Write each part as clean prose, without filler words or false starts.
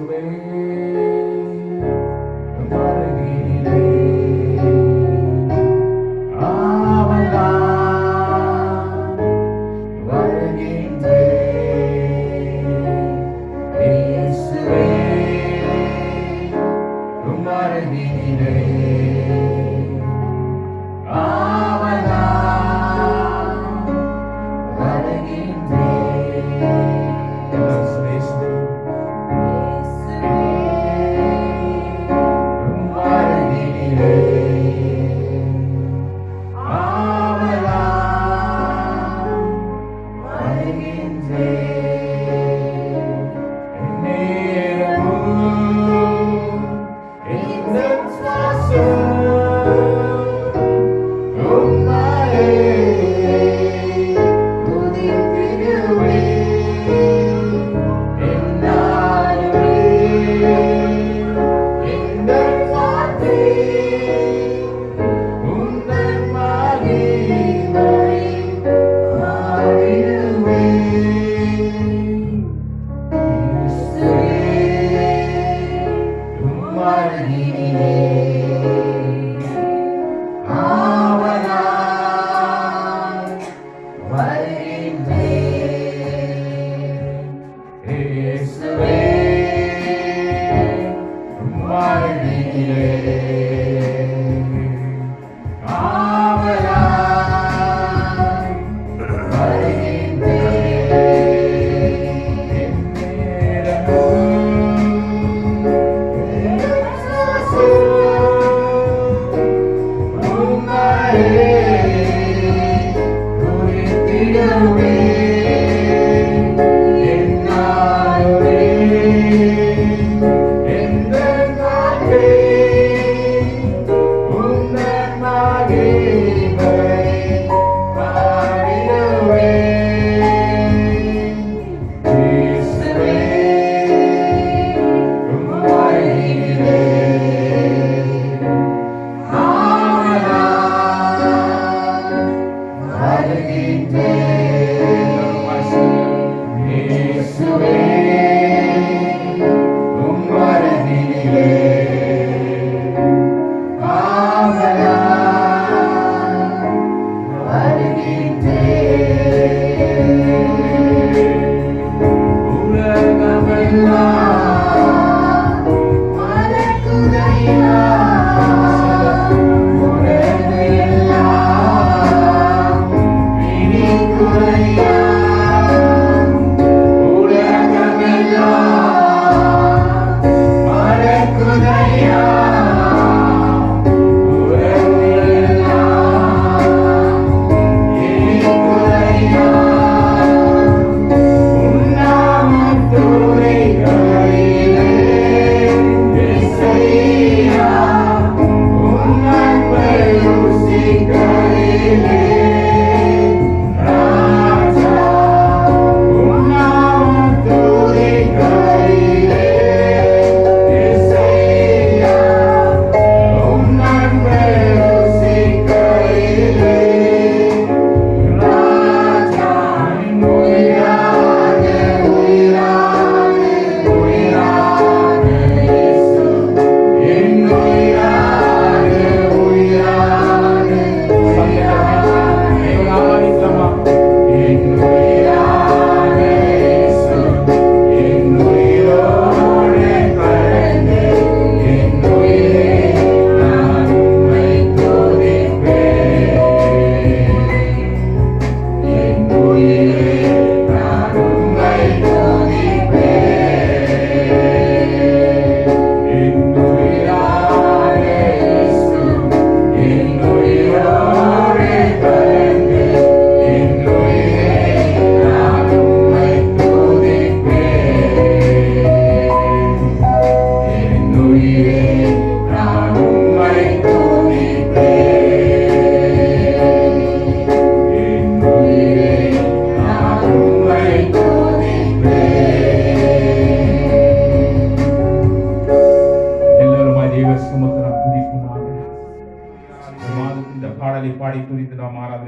Hallelujah.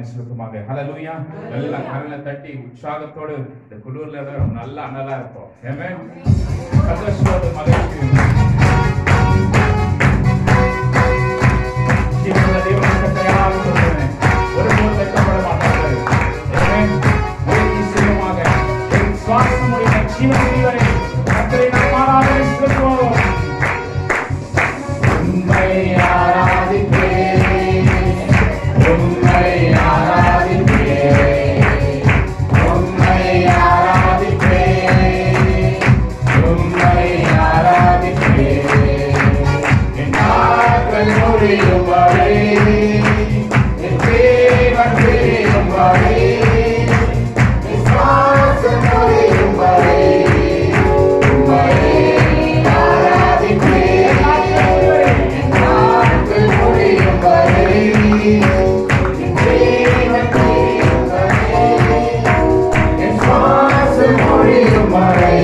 ஆராதனை செலுத்துமாக. ஹல்லேலூயா. எல்லா கரங்களை தட்டி உற்சாகத்தோடு இந்த குளிர்ல நல்ல அனலா இருப்போம். ஆமென். சந்தோஷத்தோடு மகிழ்ச்சி ஜீவனுள்ள தேவனுக்கு தயாராக சொல்கிறேன். ஒருபோதும் வெட்கப்பட மாட்டார்கள். ஆமென். முயற்சி செய்வோமாக. என் சுவாசம் முடிந்த ஜீவன் வரை கர்த்தரை நாம் ஆராதனை செலுத்துவோம். உம்மை ஆராதிப்பேன், உம்மை ஆராதிப்பேன், உம்மை ஆராதிப்பேன், உம்மை ஆராதிப்பேன். என் நாட்கள் முடியும் வரை, என் தேவன் பிரியும் வரை, என் சுவாசம் முடியும் வரை உம்மை ஆராதிப்பேன். என் நாட்கள் முடியும் வரை, என் தேவன் பிரியும் வரை, என் சுவாசம் முடியும் வரை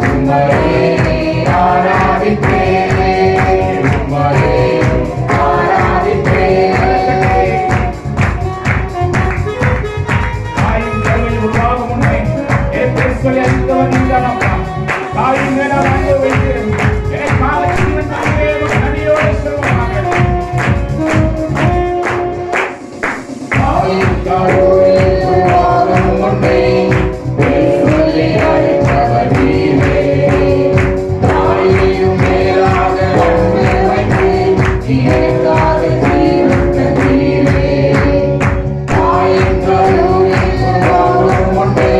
உம்மை ஆராதிப்பேன், உம்மை ஆராதிப்பேன். தாயின் கருவில் உருவாகும் முன்னே என் சொல்லி அறிந்தவன் நீதானப்பா. தாயின் மேல அன்பு வைத்து என்னை கால ஜீவன் தாயே நதியோடு செல்வமாக. தாயின் கருவில் உருவாகும் முன்னே என் சொல்லி அறிந்தவன் நீரே. தாயையும் மேலாக அன்பு வைத்து நீ எனக்காக ஜீவன் தந்தீரே. தாயின் கருவில் உருவாகும் முன்னே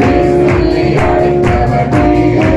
என் சொல்லி அறிந்தவன் நீரே.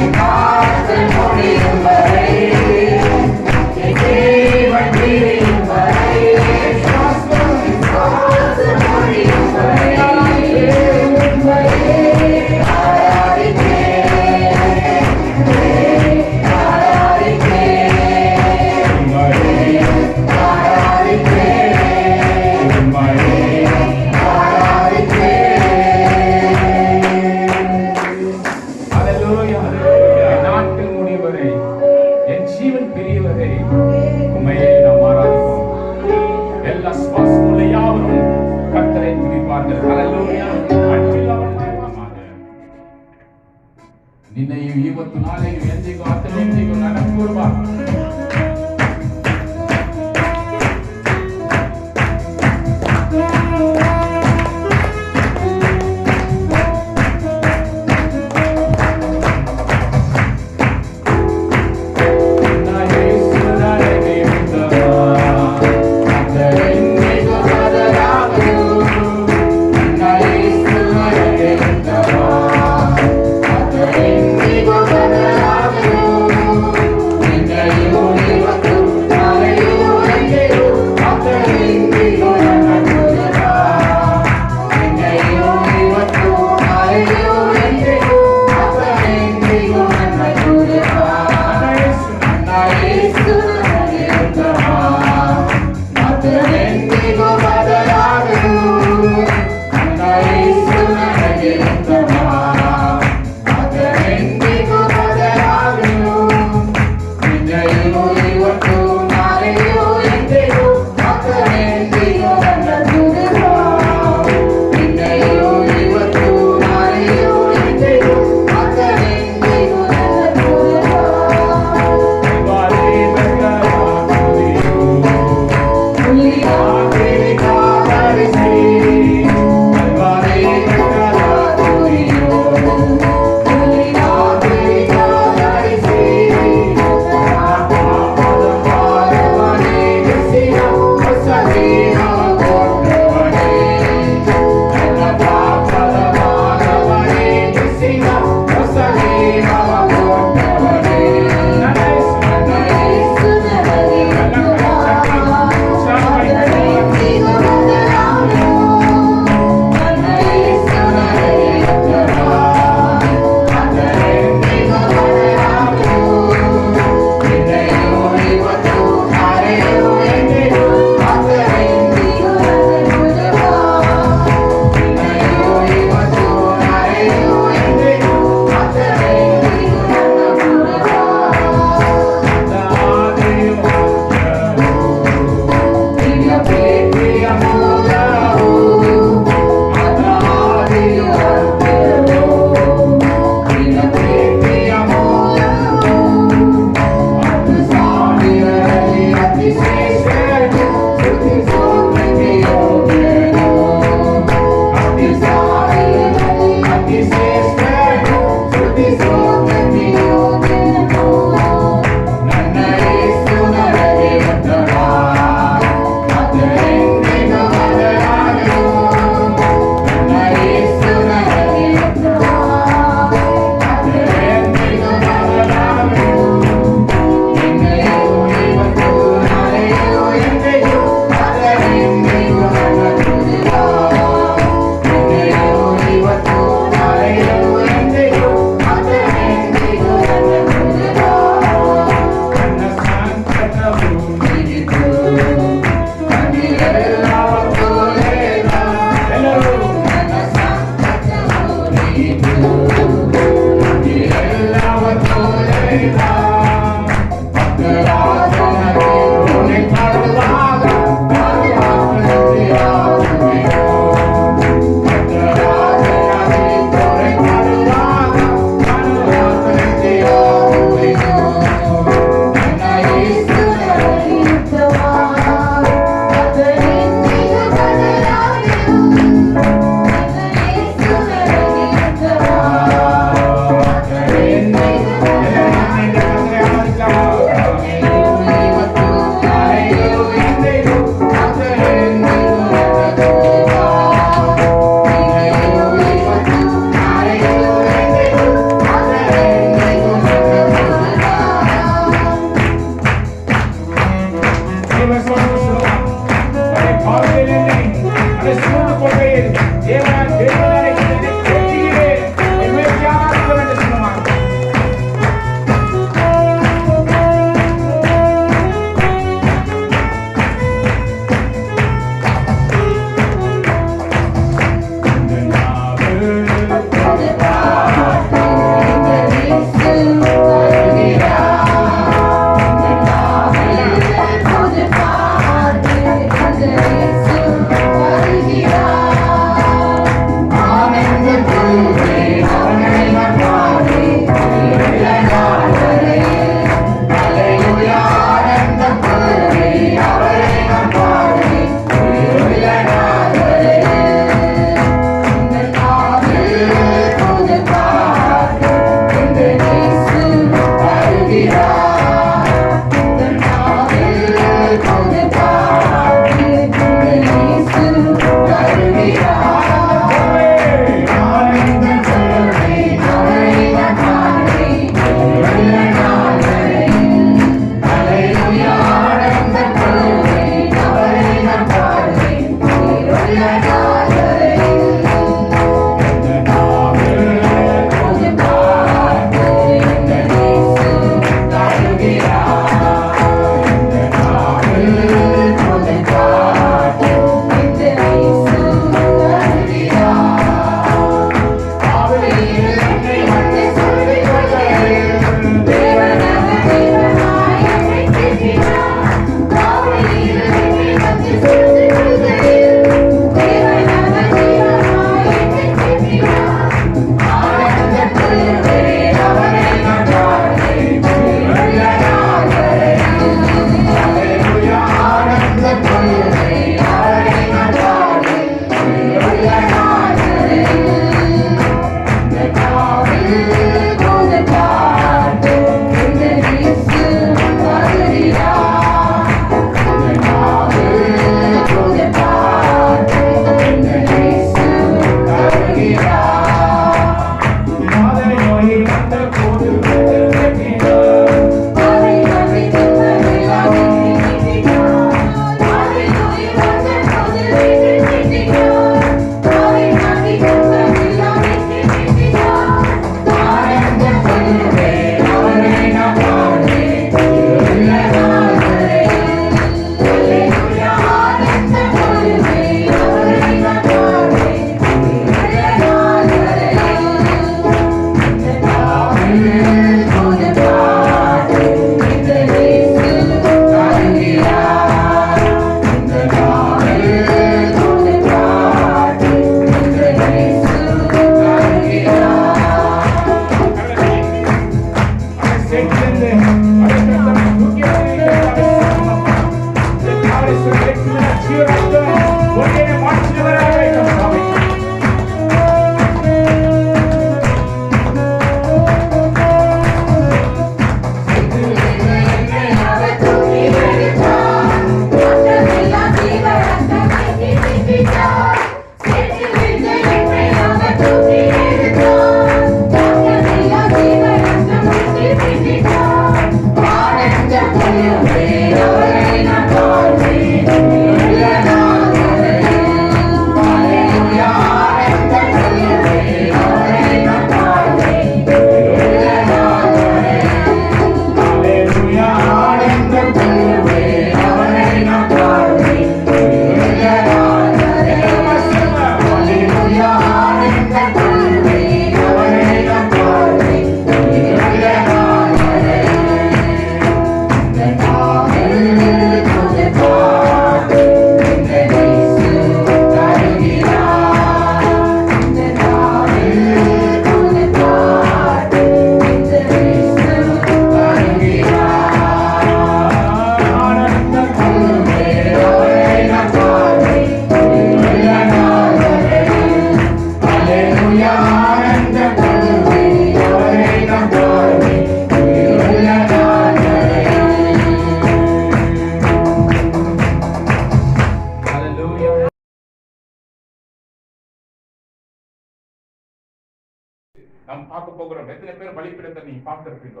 நாம் பார்க்க போகிறோம். எத்தனை பேர் பலிபீடத்தை நீ பார்த்திருப்பீங்க?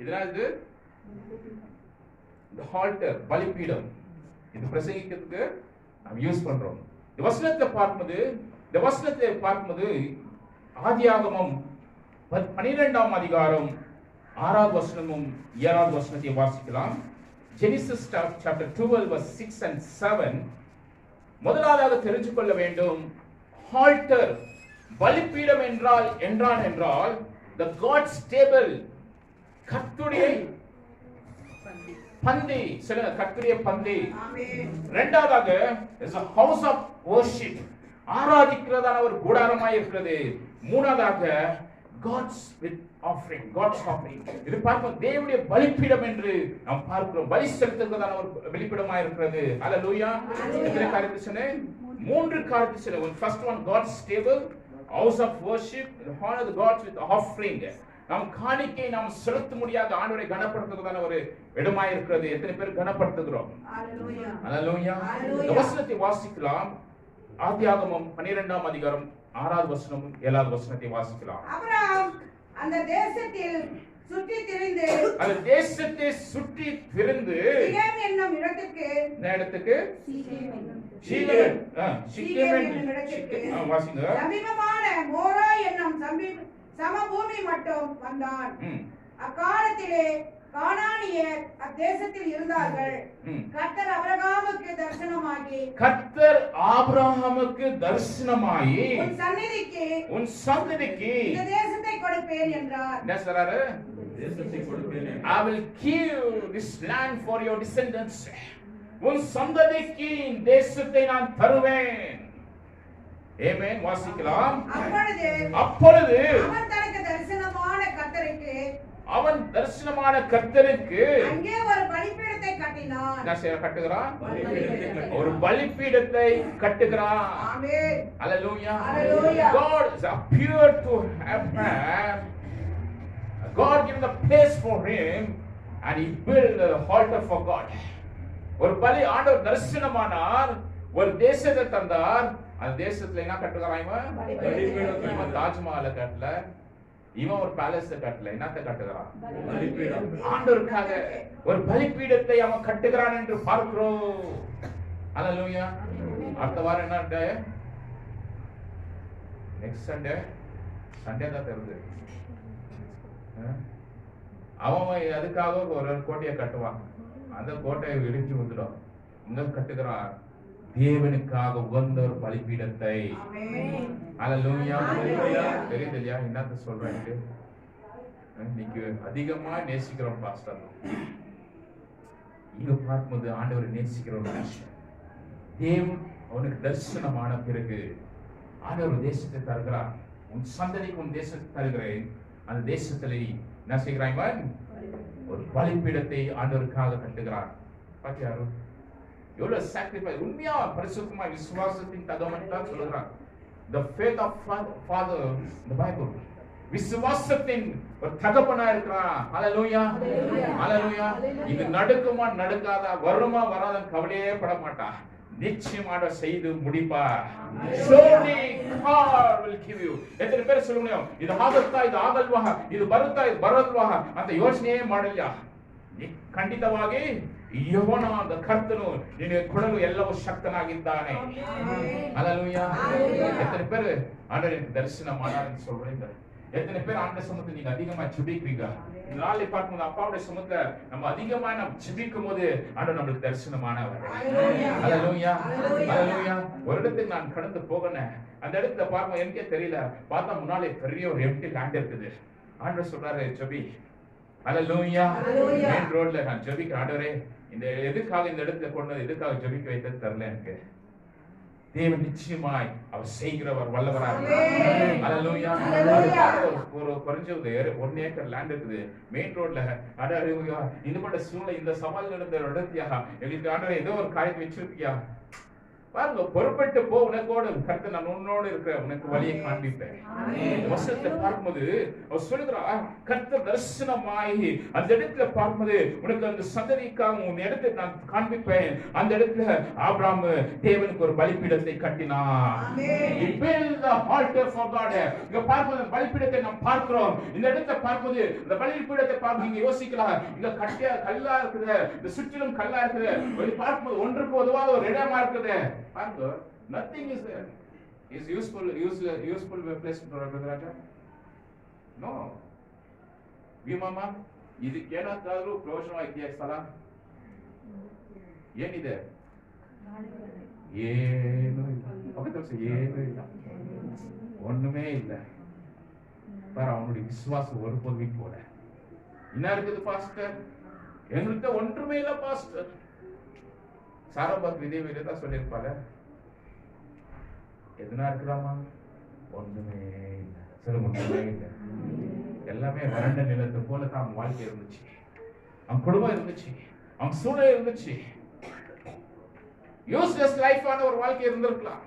இதனால் இது ஆல்டர், பலிபீடம், இது பிரசங்கிக்கிறதுக்கு நாம் யூஸ் பண்றோம். இந்த வசனத்தை பார்க்கும்போது ஆதியாகமம் 12ஆம் அதிகாரம் 6வது வசனமும் 7வது வசனத்தை வாசிக்கலாம். Genesis chapter 12 verse 6 and 7. முதலாவதாக தெரிந்து கொள்ள வேண்டும், ஆல்டர், பலிபீடம் என்றால் the God's table, கர்த்தருடைய பந்தி. சொல்லுங்க, கர்த்தருடைய பந்தி. இரண்டாவதாக is a house of worship, ஆராதிக்கிறதான ஒரு கூடாரமாய் இருக்கிறது. மூணாவதாக God's with offering, God's offering. இது பார்ப்போம், தேவனுடைய பலிபீடம் என்று நாம் பார்க்கிறோம். பலி செலுத்துவதான ஒரு பலிபீடமாய் இருக்கிறது. ஹalleluya. எத்தனை காரியத்தை சொன்னேன்? 3 காரியத்தை சொன்னேன். First one, God's table, house of worship, and honor the God with offering. நாம் காணிக்கை நாம் செலுத்த முடியாத ஆண்டவரை கனப்படுத்துவதான ஒரு இடமாய் இருக்கிறது. எத்தனை பேர் கனப்படுத்துகிறோம்? ஹalleluya. இந்த வசனத்தை வாசிக்கலாம். ஆதியாகமம் 12ஆம் அதிகாரம் 6வது வசனமும் 7வது வசனத்தை வாசிக்கலாம். ஆபிரகாம் அந்த தேசத்தில் சுற்றி திரிந்து சீகேம் என்னும் இடத்துக்கு வாசிங்க. சமீபமான மோரா என்னும் சமபூமி மட்டும் வந்தான். அக்காலத்திலே கானானியர் அத்தேசத்தில் இருந்தார்கள். கர்த்தர் ஆபிரகாமுக்கு தரிசனமாகி உன் சந்ததிக்கு இந்த தேசத்தை கொடுப்பேன் என்றார். என்ன சொல்றாரு? தேசத்தை கொடுப்பேன். I will give this land for your descendants. உன் சந்ததிக்கு இந்த தேசத்தை நான் தருவேன். ஆமென். வாசிக்கலாம். அப்பொழுது அவன் தரிசனமான கர்த்தருக்கு அங்கே ஒரு பலிபீடத்தை கட்டினான். என்ன கட்டுகிறான்? ஒரு பலிபீடத்தை கட்டுகிறான். ஆமென். ஹalleluya. God has appeared to Abraham. God gave the place for him and he built an altar for God. ஒரு பலி ஆண்டவர் தரிசனமானார், ஒரு தேசத்தை தந்தார். அந்த தேசத்துல என்ன கட்டுகிறான்? இவன் தாஜ்மஹாலை கட்டல, இவன் ஒரு பேலஸ் கட்டல. என்னத்தை கட்டுகிறான்? பலிபீடம். ஆண்டவருக்காக ஒரு பலிபீடத்தை அவன் கட்டுகிறான் என்று பார்க்கிறோம். ஹalleluya. அடுத்த வாரம் என்ன டே? நெக்ஸ்ட் சண்டே தான் தெரியுது. அவன் அதுக்காக ஒரு கோட்டையை கட்டுவான். அந்த கோட்டையை இடிஞ்சு வந்துடும். இங்க கட்டுகிறான் தேவனுக்காக உகந்த ஒரு பலிபீடத்தை. ஹalleluya. தெரியுது இல்லையா என்னத்த சொல்றேன்? இன்னைக்கு அதிகமா நேசிக்கிறோம் பாஸ்டர். இங்க பார்க்கும்போது ஆண்டவரை நேசிக்கிற ஒரு மனுஷன், தேவன் அவனுக்கு தரிசனமான பிறகு ஆண்டவர் தேசத்தை தருகிறார். உன் சந்ததிக்கு உன் தேசத்தை தருகிறேன். அந்த தேசத்துல என்ன செய்கிறான்? ஒரு பலிபீடத்தை ஆண்டவருக்காக கட்டுகிறார். பாத்தியாரு எவ்வளவு சாக்ரிஃபைஸ். உண்மையா பரிசுத்தமா விசுவாசத்தின் தகவல் தான் சொல்றாங்க. The faith of father in the Bible. விசுவாசத்தின் ஒரு தகப்பனா இருக்கிறான். ஹalleluya. ஹalleluya. இது நடக்குமா நடக்காதா, வருமா வராத கவலையே பட மாட்டான். நிச்சயமாக செய்து முடிப்பார். Surely God will give you. எத்தனை பேர் சொல்ல முடியும்? இது ஆகத்தா, இது ಆಗಲ್ವಾ, ಇದು ಬರುತ್ತಾ, ಇದು ಬರಲ್ವಾ ಅಂತ ಯೋಚನೆ ಮಾಡಲ್ಲ. ಖಂಡಿತವಾಗಿ ಯೆಹೋವನಾದ ಕರ್ತನು ನಿನಗೆ ಕೊಡಲು ಎಲ್ಲವೂ ಶಕ್ತನಾಗಿದ್ದಾನೆ. ஹalleluya. எத்தனை பேர் ஆண்டவருக்கு தரிசனம் பண்ணாருன்னு சொல்றீங்க? எத்தனை பேர் ஆண்டவர் சமூகத்துல நீங்க அதிகமா ஜெபிக்கிறீங்க? இந்த நாளை பார்க்கும்போது அப்பாவுடைய சமூகத்துல நம்ம அதிகமா நம்ம ஜெபிக்கும் போது ஆண்டவர் நம்மளுக்கு தரிசனமானவர். ஹalleluya. ஹalleluya. ஒரு இடத்துக்கு நான் கடந்து போகணும். அந்த இடத்துல பார்க்கும் எனக்கே தெரியல, பார்த்தா முன்னாலே பெரிய ஒரு எம்டி லேண்ட் இருக்குது. ஆண்டவர் சொல்றாரு ஜெபி. ஹalleluya. மெயின் ரோட்ல நான் ஜெபிக்கிறேன். ஆண்டவரே இந்த எதுக்காக இந்த இடத்துல கொண்டு எதுக்காக ஜெபிக்க வைத்தது தெரியல எனக்கு. தேவன் நிச்சயமாய் அவர் செய்கிறவர் வல்லவராக இருக்கிறார். ஹalleluya. ஒரு குறைஞ்ச 1 ஏக்கர் லேண்ட் இருக்குது மெயின் ரோட்ல. ஹalleluya. இந்த பட்ட சூழ்நிலை இந்த சவால் நடந்த இடத்தியா எங்களுக்கு ஆண்டவரே ஏதோ ஒரு காரியத்தை வச்சிருக்கியா? பாருங்க, பொறுப்பட்டு போ, உனக்கோடு கர்த்தர் நான் உன்னோடு இருக்கிற உனக்கு வழியை காண்பிப்பேன். வசனத்தை பார்க்கும்போது அவர் சொல்லுகிறார், கர்த்தர் தரிசனமாகி அந்த இடத்துல பார்க்கும்போது உனக்கு அந்த சந்ததிக்காக உன் இடத்தை நான் காண்பிப்பேன். அந்த இடத்துல ஆபிரகாம் தேவனுக்கு ஒரு பலிபீடத்தை கட்டினான். He built the altar for God. இங்க பார்க்கும்போது பலிபீடத்தை நாம் பார்க்கிறோம். இந்த இடத்தை பார்க்கும்போது இந்த பலிபீடத்தை பார்த்து நீங்க யோசிக்கலாம், இந்த கட்டியா கல்லா இருக்குது, இந்த சுற்றிலும் கல்லா இருக்குது, வெளி பார்க்கும்போது ஒன்றுக்கு உதவாத ஒரு இடமா இருக்குது. பாருங்க, nothing is there. Is useful place to Brother Raja? No. Bhimamma ಇದಕ್ಕೇನಾದ್ರೂ ಪ್ರಯೋಜನ ಇದೆಯಾ ಸ್ಥಳ? ಏನಿದೆ? ಏನು ಇಲ್ಲ. ಏನು ಇಲ್ಲ, ஒண்ணுமே இல்லை. பாரு, அவனுடைய விசுவாசம் ஒருபோது வீட்டு போல. என்ன இருக்குது பாஸ்டர்? என்கிட்ட ஒன்றுமே இல்லை பாஸ்டர். சாரபாத் விதே தான் சொல்லியிருப்பால, எதுனா இருக்குதாமா? ஒண்ணுமே இல்லை. சரி, ஒண்ணுமே இல்லை. எல்லாமே வறண்ட நிலத்தை போல தான் அவன் வாழ்க்கை இருந்துச்சு, அவன் குடும்பம் இருந்துச்சு, அவன் சூழல் இருந்துச்சு. யூஸ்லெஸ் லைஃபான ஒரு வாழ்க்கை இருந்திருக்கலாம்.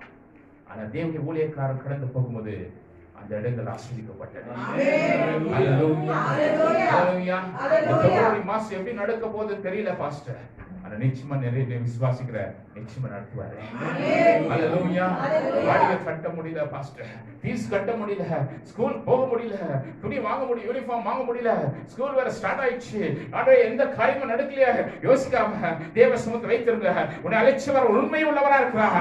ஆனா தேவனுடைய ஊழியக்காரன் கடந்து போகும்போது அந்த இடங்கள் ஆசீர்வதிக்கப்பட்டது. ஹalleluya, ஹalleluya. இந்த மாசம் எப்படி நடக்க போகுதுன்னு தெரியல பாஸ்டர், ஆனா நிச்சயமா நிறைய விசுவாசிக்கிற நிச்சயமா நடத்துவாரு. ஹalleluya. வாடகை கட்ட முடியல பாஸ்டர், ஃபீஸ் கட்ட முடியல, ஸ்கூல் போக முடியல, துணி வாங்க முடியல, யூனிஃபார்ம் வாங்க முடியல, ஸ்கூல் வேற ஸ்டார்ட் ஆயிடுச்சு, ஆனா எந்த காரியமும் நடக்கலையே யோசிக்காம தேவ சமூகத்தை வைத்திருங்க. உன்னை அழைச்சவர் உண்மை உள்ளவரா இருக்கிறார்.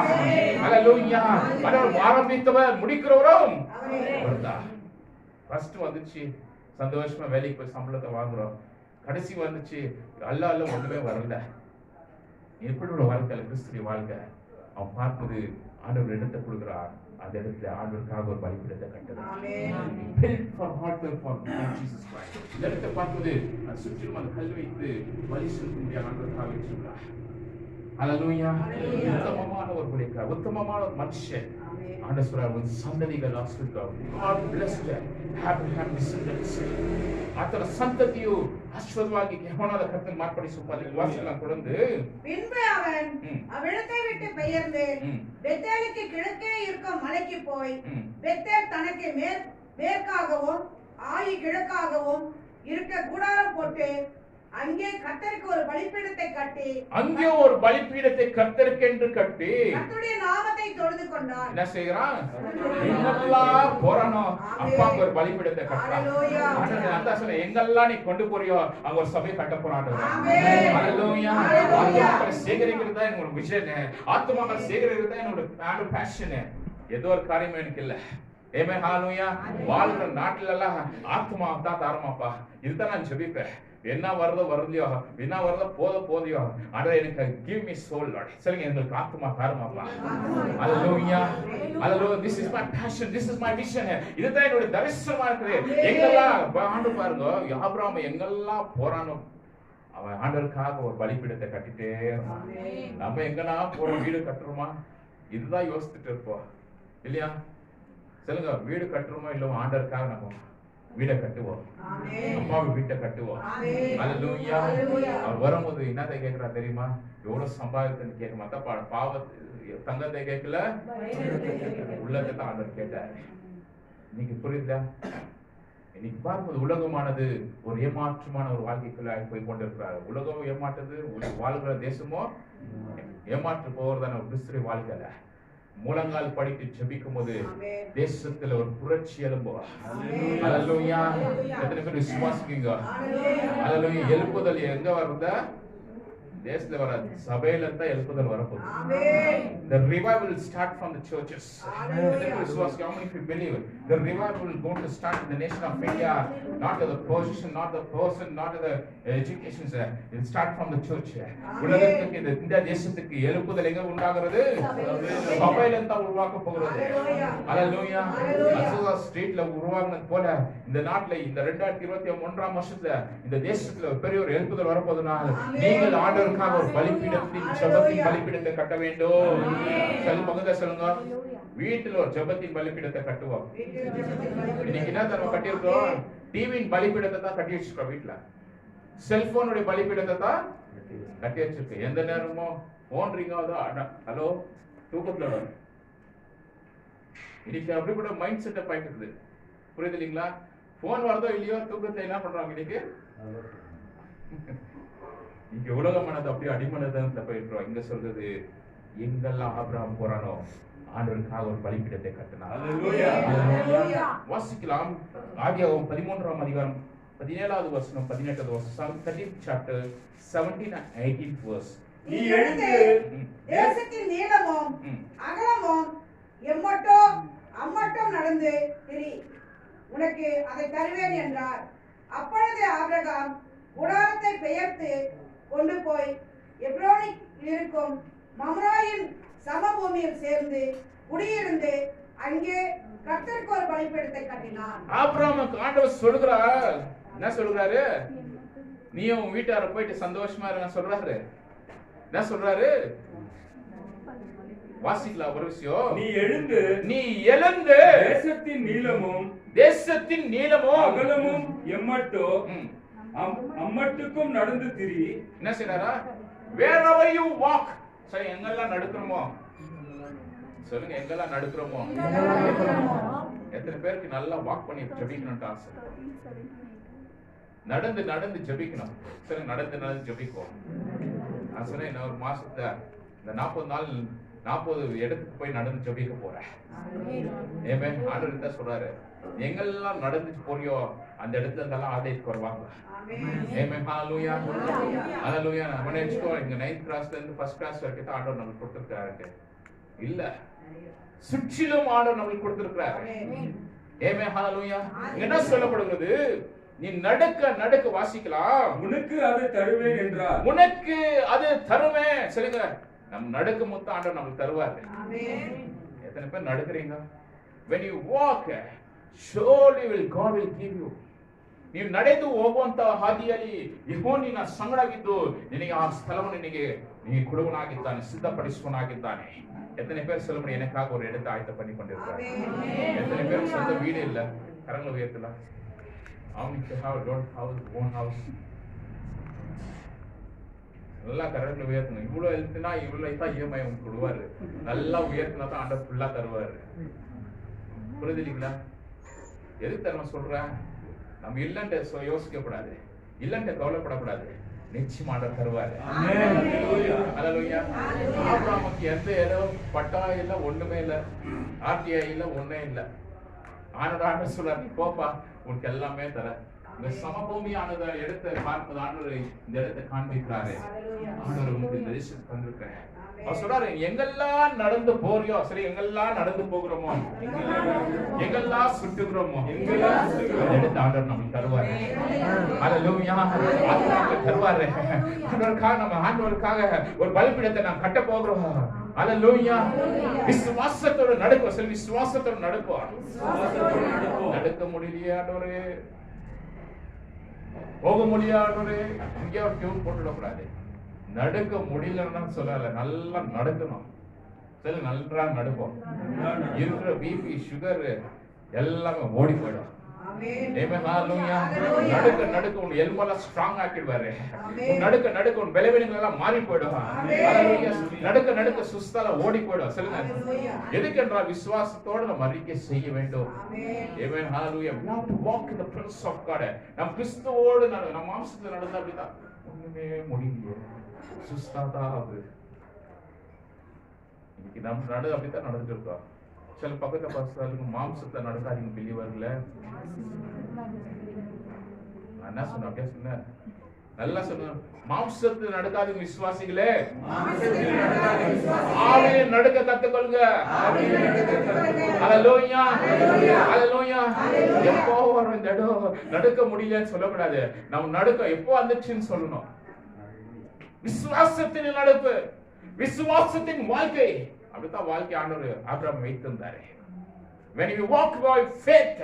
ஹalleluya. அவர் ஆரம்பித்தவர் முடிக்கிறவரும் அவர்தான். ஃபர்ஸ்ட் வந்துச்சு, சந்தோஷமா வேலைக்கு போய் சம்பளத்தை வாங்குறோம். கடைசி வந்துச்சு, அல்ல ஒண்ணுமே வரல. எப்படி ஒரு வாழ்க்கை கிறிஸ்துவிய வாழ்க்கை? அவன் பார்ப்பது ஆண்டவர் இடத்தை கொடுக்கிறார். அந்த இடத்துல ஆண்டவருக்காக ஒரு பலிபீடத்தை கட்டுறார். இடத்தை பார்ப்பது சுற்றிலும் அந்த கல் வைத்து பலி செலுத்த முடியாது, ஆண்டவருக்காக வச்சிருக்கிறார். ஹalleluya. உத்தமமான ஒரு ஊழியக்காரர், உத்தமமான ஒரு மனுஷன். ஆண்டவர் சொல்றார், சந்ததிகள் ஆசீர்வதிப்பார். God blessed Abraham descendants. ಆತನ ಸಂತತಿಯು ಆಶೀರ್ವಾದವಾಗಿ ಯೆಹೋವನಾದ ಕರ್ತನ ಮಾರ್ಪಡಿ ಸುಪಾದಿ ವಾಸಿಗಳನ್ನು தொடர்ந்து பின்பு அவன் அவ்விடத்தை விட்டு பெயர்ந்து பெத்தேலுக்கு கிழக்கே இருக்கும் மலைக்கு போய் பெத்தேல் தனக்கு மேற்காகவும் ஆயி கிழக்காகவும் இருக்க கூடாரம் போட்டு அங்கே கர்த்தருக்கு ஒரு பலிபீடத்தை கட்டி கர்த்தருடைய நாமத்தை தொழுது கொண்டார். என்ன செய்யறான்? எங்கெல்லாம் போறானோ அப்பாக்கு ஒரு பலிபீடத்தை கட்டுறான். அதான் சொன்ன, எங்கெல்லாம் நீ கொண்டு போறியோ அங்க ஒரு சபை கட்ட போறான். ஹalleluya. ஆத்மாக்களை சேகரிக்கிறது தான் என்னோட விஷன், ஆத்மாக்களை சேகரிக்கிறது தான் என்னோட பேஷன். ஏதோ ஒரு காரியம் எனக்கு இல்ல. ஏமே ஹalleluya. வாழ்ற நாட்டுல எல்லாம் ஆத்மா தான் தாரமாப்பா, இதுதான் நான் ஜெபிப்பேன். என்ன வருதோ வரலையோ, என்ன வருதோ போதையோ, ஆனா எனக்கு give me soul Lord. சொல்லுங்க, எனக்கு ஆத்மா தாருமாப்பா. ஹalleluya, ஹalleluya. This is my passion, this is my vision. இதுதான் என்னோட தரிசனமா இருக்குது. எங்கெல்லாம் ஆண்டு பாருங்க, ஆபிரகாம் எங்கெல்லாம் போறானோ அவன் ஆண்டவருக்காக ஒரு பலிபீடத்தை கட்டிட்டே இருந்தான். நம்ம எங்கன்னா போறோம், வீடு கட்டுறோமா? இதுதான் யோசிச்சுட்டு இருப்போம் இல்லையா? சொல்லுங்க, வீடு கட்டுறோமோ இல்லவோ ஆண்டவருக்காக நம்ம வீடை கட்டுவோம், அம்மாவை வீட்டை கட்டுவோம். ஹalleluya. அவர் வரும்போது என்னதை கேட்கிறா தெரியுமா? எவ்வளவு சம்பாதித்தன்னு கேட்க மாட்டா, பாவத்தை தங்கத்தை கேட்கல, உள்ளத்தை தான் ஆண்டவர் கேட்டார். இன்னைக்கு புரியுதா? இன்னைக்கு பார்க்கும்போது உலகமானது ஒரு ஏமாற்றமான ஒரு வாழ்க்கைக்குள்ள போய் கொண்டிருக்கிறார். உலகம் ஏமாற்றுது, வாழ்கிற தேசமோ ஏமாற்று போறதான ஒரு கிறிஸ்துவ வாழ்க்கையில முழங்கால் படிட்டு ஜெபிக்கும் போது தேசத்துல ஒரு புரட்சி எழும்பும். ஹalleluya. எத்தனை பேர் விசுவாசிக்கீங்க? ஹalleluya. எழுப்புதல் எங்க வருதா? தேசத்துல வர சபையில தான் எழுப்புதல் வரப்போகுது. The revival will start from the churches. How many of you believe the revival will going to start in the nation of India? Not the position, not the person, not the education. It will start from the church. உலகத்துக்கு இந்த தேசத்துக்கு எழுப்புதல் எங்க உண்டாகிறது? சபையில தான் உருவாக்க போகிறது. ஹalleluya. அசோகா ஸ்ட்ரீட்ல உருவாக்குனது போல இந்த நாட்டுல இந்த 2021ஆம் வருஷத்துல இந்த தேசத்துல பெரிய ஒரு எழுப்புதல் வரப்போகுதுனால் நீங்கள் ஆண்டவருக்காக ஒரு பலிபீடத்தின் ஜெபத்தின் பலிபீடத்தை கட்ட வேண்டும். சொல்லுங்க, வீட்டுல ஒரு ஜெபத்தின் பலிபீடத்தை கட்டுவோம். இன்னைக்கு என்ன நம்ம கட்டியிருக்கோம்? டிவியின் பலிபீடத்தை தான் கட்டி வச்சிருக்கோம். வீட்டுல செல்போனுடைய பலிபீடத்தை தான் கட்டி வச்சிருக்கோம். எந்த நேரமும் போன் ரிங் ஆகுதோ, ஹலோ தூக்கத்துல வரும். இன்னைக்கு அப்படிப்பட்ட மைண்ட் செட்டப் ஆயிட்டு இருக்குது. புரியுது இல்லைங்களா? போன் வரதோ இல்லையோ தூக்கத்துல என்ன பண்றாங்க இன்னைக்கு? இங்க உலகமானது அப்படியே அடிமனதத்துல போயிடுறோம். இங்க சொல்றது எங்கெல்லாம் ஆபிரகாம் போறானோ ஆண்டவருக்காக ஒரு பலிபீடத்தை கட்டினார். ஹalleluya. வாசிக்கலாம். ஆதியாகமம் 13ஆம் அதிகாரம் 17வது வசனம் 18வது வசனம். 13th chapter 17 and 18th verse. நீ எழுந்து தேசத்தின் நீளமும் அகலமும் அம்மட்டும் நடந்து திரி, உனக்கு அதை தருவேன் என்றார். அப்பொழுது ஆபிரகாம் கூடாரத்தை பெயர்த்து கொண்டு போய் எப்ரோனில் இருக்கும் மம்ரேயின் சமபூமியில் சேர்ந்து குடியிருந்து அங்கே கர்த்தருக்கு ஒரு பலிபீடத்தை கட்டினான். ஆபிரகாமுக்கு ஆண்டவர் சொல்றார், என்ன சொல்றாரு? நீயும் உன் வீட்டார போயிட்டு சந்தோஷமா இருங்க சொல்றாரு. என்ன சொல்றாரு? வாசிக்கலாம் ஒரு விஷயம். நீ எழுந்து தேசத்தின் நீளமும் அகலமும் அம்மட்டுக்கும் நடந்து திரி. என்ன செய்றாரா? wherever you walk. சரி, எங்கெல்லாம் நடக்கிறோமோ சொல்லுங்க, எங்கெல்லாம் நடக்கிறோமோ. எத்தனை பேருக்கு நல்லா வாக் பண்ணி ஜெபிக்கணும்னு ஆசை? நடந்து நடந்து ஜெபிக்கணும். சரி, நடந்து ஜெபிக்கும். நான் சொன்னேன், இன்னும் ஒரு மாசத்துல இந்த 40 நாள் 40 இடத்துக்கு போய் நடந்து ஜெபிக்க போறேன். ஏமே ஆண்டவர் தான் சொல்றாரு, எங்கெல்லாம் நடந்து போறியோ அந்த இடத்துல இருந்தெல்லாம் ஆலயத்துக்கு வருவாங்க. ஏமே ஹalleluya ஹalleluya. நம்ம நினைச்சுக்கோ இங்க 9th கிளாஸ்ல இருந்து 1st கிளாஸ் வரைக்கும் தான் ஆண்டவர் நமக்கு கொடுத்திருக்காரு. இல்ல, சுற்றிலும் ஆண்டவர் நமக்கு கொடுத்திருக்காரு. ஏமே ஹalleluya. என்ன சொல்லப்படுகிறது? நீ நடக்க வாசிக்கலாம். உனக்கு அது தருவேன் என்றார். உனக்கு அது தருவேன். சரிங்க, நம்ம நடக்கும் போது ஆண்டவர் நமக்கு தருவாரு. எத்தனை பேர் நடக்கிறீங்க? when you walk surely God will give you. ನೀವು ನಡೆದು ಹೋಗುವಂತ ಹಾದಿಯಲ್ಲಿ ಯೆಹೋವನು ನಿನ್ನ ಸಂಗಡವಿದ್ದು ನಿನಗೆ ಆ ಸ್ಥಳವನ್ನು ನಿನಗೆ ಕೊಡುವನಾಗಿದ್ದಾನೆ, ಸಿದ್ಧಪಡಿಸುವನಾಗಿದ್ದಾನೆ. எத்தனை பேர் சொல்ல முடியும், எனக்காக ஒரு இடத்தை ஆயத்தம் பண்ணி கொண்டிருக்கிறார்? எத்தனை பேர் சொந்த வீடு இல்ல? கரங்களை உயர்த்தலாம். own house. நல்லா கரங்களை உயர்த்தணும். இவ்வளவு எழுத்துனா இவ்வளவு தான் இஎம்ஐ உங்களுக்கு கொடுவாரு. நல்லா உயர்த்தினா தான் ஆண்டவர் ஃபுல்லா தருவாரு. புரியுது இல்லைங்களா? எதுக்கு தருவ சொல்றேன்? நம்ம இல்லன்ட்டு யோசிக்க கூடாது, இல்லன்ட்டு கவலைப்படக்கூடாது. நிச்சயமா ஆண்டவர் தருவாரு. ஹalleluya. ஆபிரகாமுக்கு எந்த இடம் பட்டா இல்ல, ஒண்ணுமே இல்ல, ஆர்டிஐ இல்ல, ஒண்ணே இல்ல. ஆண்டவர் சொல்றாரு, நீ போப்பா, உனக்கு எல்லாமே தர. இந்த சமபூமியானத எடுத்து பார்ப்பது ஆண்டவர் இந்த இடத்தை காண்பிக்கிறாரு. ஆண்டவர் உங்களுக்கு இந்த தேசத்தை தந்திருக்கிறேன். அவர் சொல்றாரு, எங்கெல்லாம் நடந்து போறியோ, சரி, எங்கெல்லாம் நடந்து போகிறோமோ, எங்கெல்லாம் சுற்றுகிறோமோ, எடுத்து ஆண்டவர் நமக்கு தருவாரு. ஹalleluya. ஆண்டவர் தருவாரு. நம்ம ஆண்டவருக்காக ஒரு பலிபீடத்தை நாம் கட்ட போகிறோம். ஹalleluya. விசுவாசத்தோட நடக்கும். சரி, விசுவாசத்தோட நடக்கும். நடக்க முடியலையே ஆண்டவரே, போக முடியாதவரே, இங்கே ஒரு டியூன் போட்டுடக்கூடாது. நடக்க முடியலன்னு சொல்லல, நல்லா நடக்கணும். சரி, நல்லா நடக்கும். இருக்கிற பிபி சுகர் எல்லாமே ஓடி போயிடும். நடக்க உன் எலும்பெல்லாம் ஸ்ட்ராங் ஆக்கிடுவாரு. நடக்க உன் பலவீனங்கள் எல்லாம் மாறி போயிடும். நடக்க சுஸ்தால ஓடி போயிடும். சொல்லுங்க, எதுக்கு என்றால் விசுவாசத்தோட நம்ம அறிக்கை செய்ய வேண்டும். ஆமென். ஹalleluya. We have to walk in the presence of God. நம்ம கிறிஸ்துவோடு நம்ம மாம்சத்துல நடந்தா அப்படிதான் ஒண்ணுமே முடியல, சுஸ்தாதா ஆகுது. இன்னைக்கு நம்ம அப்படித்தான் நடந்துட்டு இருக்கோம். சில பக்கத்தை பார்த்தாலும் மாம்சத்தை நடக்காதீங்க பிலிவர்ல. என்ன சொன்ன? அப்படியே சொன்ன, நல்லா சொன்ன. மாம்சத்தை நடக்காதீங்க விசுவாசிகளே, ஆவியில நடக்க கத்துக்கொள்ளுங்க. ஹalleluya ஹalleluya. எப்போ வரும் இந்த இடம் நடக்க முடியலன்னு சொல்லக்கூடாது. நம்ம நடக்க எப்போ வந்துச்சுன்னு சொல்லணும். விசுவாசத்தின் நடப்பு, விசுவாசத்தின் வாழ்க்கை. அப்படித்தான் வாழ்க்கை ஆண்டவர் Abraham வைத்திருந்தாரு. When you walk by faith,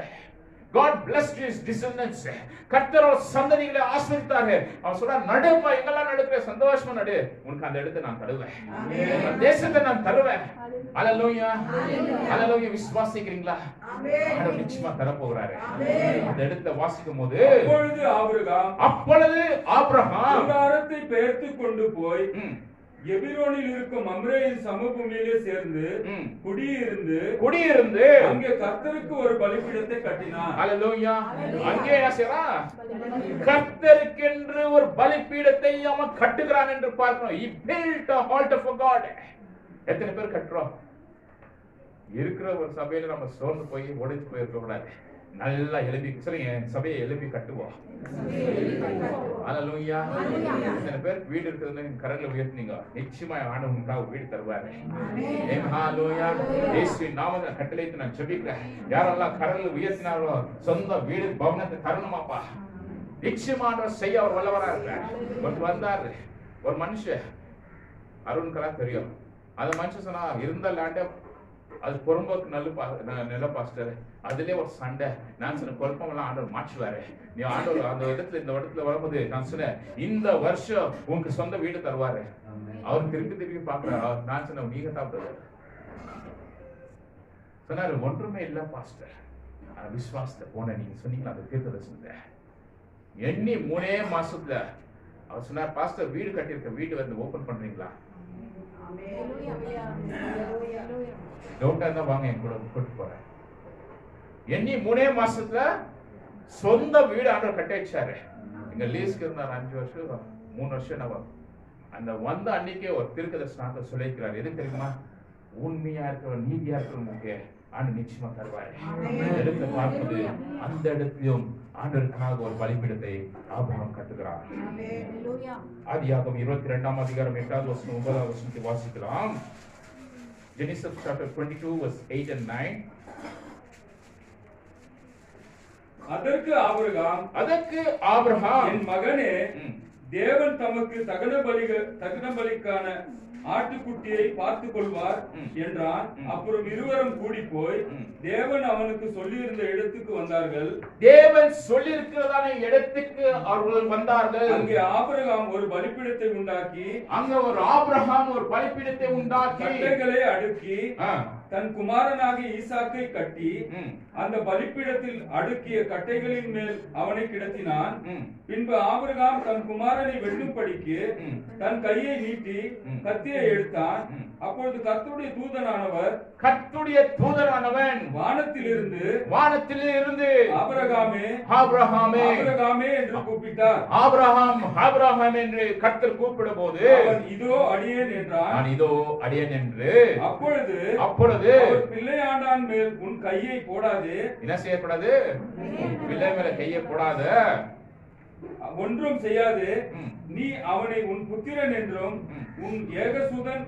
God blessed his descendants. கர்த்தர் சந்ததிகளை ஆசீர்வதித்தார். அவர் சொல்றார், நடுப்பா, எங்கெல்லாம் நடக்கிற சந்தோஷமா நடு, உனக்கு அந்த இடத்தை நான் தருவேன், அந்த தேசத்தை நான் தருவேன். ஹalleluya ஹalleluya. விசுவாசிக்கிறீங்களா? ஆண்டவர் நிச்சயமா தர போகிறாரு. அந்த இடத்தை வாசிக்கும் போது அப்பொழுது ஆபிரகாம் கூடாரத்தை பெயர்த்து கொண்டு போய் எபிரோனில் இருக்கும் மம்ரேயின் சமபூமியிலே சேர்ந்து குடியிருந்து அங்கே கர்த்தருக்கு ஒரு பலிபீடத்தை கட்டினான். ஹalleluya. அங்கே என்ன செய்றான்? கர்த்தருக்கென்று ஒரு பலிபீடத்தை அவன் கட்டுகிறான் என்று பார்க்கிறோம். He built a altar for God. எத்தனை பேர் கட்டுறோம்? இருக்கிற ஒரு சபையில நம்ம சோர்ந்து போய் உடைச்சு போயிருக்க கூடாது. நல்லா எழுப்பி சொல்லுங்க, சபையை எழுப்பி கட்டுவோம். ஹalleluya. எத்தனை பேர் வீடு இருக்குதுன்னு கரங்களை உயர்த்தினீங்க, நிச்சயமா ஆண்டவனுக்காக வீடு தருவாரு. ஆமென். ஹalleluya. இயேசுவின் நாமத்தில் கட்டளையிட்டு நான் ஜெபிக்கிறேன். யாரெல்லாம் கரங்களை உயர்த்தினாரோ சொந்த வீடு பவனத்தை தரணுமாப்பா, நிச்சயமா ஆண்டவர் செய்ய அவர் வல்லவரா இருக்கார். வந்தாரு ஒரு மனுஷன், அருண்கரா தெரியும். அந்த மனுஷன் சொன்னா இருந்த லேண்ட அது பொறும்போக்கு நல்ல பாஸ்டர், அதுலயே ஒரு சண்டை. நான் சொன்ன குழப்பம் எல்லாம் ஆண்டவர் மாற்றுவாரு. நீ ஆண்டவர் அந்த இடத்துல இந்த இடத்துல வரும்போது நான் சொன்னேன், இந்த வருஷம் உங்களுக்கு சொந்த வீடு தருவாரு. அவர் திருப்பி பாக்குறாரு. நான் சொன்ன நீங்க தான் சொன்னாரு, ஒன்றுமே இல்ல பாஸ்டர், விசுவாசத்தை போன நீங்க சொன்னீங்களா அந்த தீர்க்கதரிசனத்தை எண்ணி 3 மாசத்துல அவர் சொன்னார், பாஸ்டர் வீடு கட்டியிருக்க வீடு வந்து ஓபன் பண்றீங்களா? டவுட்டா இருந்தா வாங்க என் கூட கூட்டு போறேன். எண்ணி 3 மாசத்துல சொந்த வீடு ஆண்டவர் கட்டி வச்சாரு. இங்க லீஸ்க்கு இருந்தார் 5 வருஷம் 3 வருஷம் நம்ம அந்த வந்த அன்னைக்கே ஒரு தீர்க்கதரிசனத்தை சொல்லிக்கிறார். எது தெரியுமா? உண்மையா இருக்கிற நீதியா இருக்கிறவங்களுக்கு ஆண்டு நிச்சயமா தருவாரு. இடத்துல பார்ப்பது அந்த இடத்திலும் ஆண்டவருக்காக ஒரு பலிபீடத்தை ஆபிரகாம் கட்டுகிறார். ஆதியாகமம் 22ஆம் அதிகாரம் 8வது வசனம் 9வது வசனத்தை வாசிக்கலாம். Genesis chapter 22 verse 8 and 9. அதற்கு ஆபிரகாம் என் மகனே, தேவன் தமக்கு தகன பலிக்கான ஆட்டுக்குட்டியை பார்த்துக் கொள்வார் என்றான். அப்புறம் இருவரும் கூடி போய் தேவன் அவனுக்கு சொல்லியிருந்த இடத்துக்கு வந்தார்கள். தேவன் சொல்லியிருக்கிறதான இடத்துக்கு அவர்கள் வந்தார்கள். அங்கே ஆபிரகாம் ஒரு பலிபீடத்தை உண்டாக்கி கட்டைகளை அடுக்கி தன் குமாரனாகிய ஈசாக்கை கட்டி அந்த பலிபீடத்தில் அடுக்கிய கட்டைகளின் மேல் அவனை கிடத்தினான். பின்பு ஆபிரகாம் தன் குமாரனை வெட்டும்படிக்கு தன் கையை நீட்டி கத்தியை எடுத்தான். அப்பொழுது கர்த்தருடைய தூதனானவன் வானத்திலிருந்து ஆபிரகாமே என்று கூப்பிட்டார். ஆபிரகாம் என்று கர்த்தர் கூப்பிடும் போது அவன் இதோ அடியேன் என்றான். நான் இதோ அடியேன் என்று. அப்பொழுது பிள்ளையாண்டான் மேல் உன் கையை போடாதே. என்ன செய்யக்கூடாது? பிள்ளை மேல கையை போடாத, ஒன்றும் செய்யாது. நீ அவனை உன் புத்திரன் என்றும் உன் ஏகசூதன்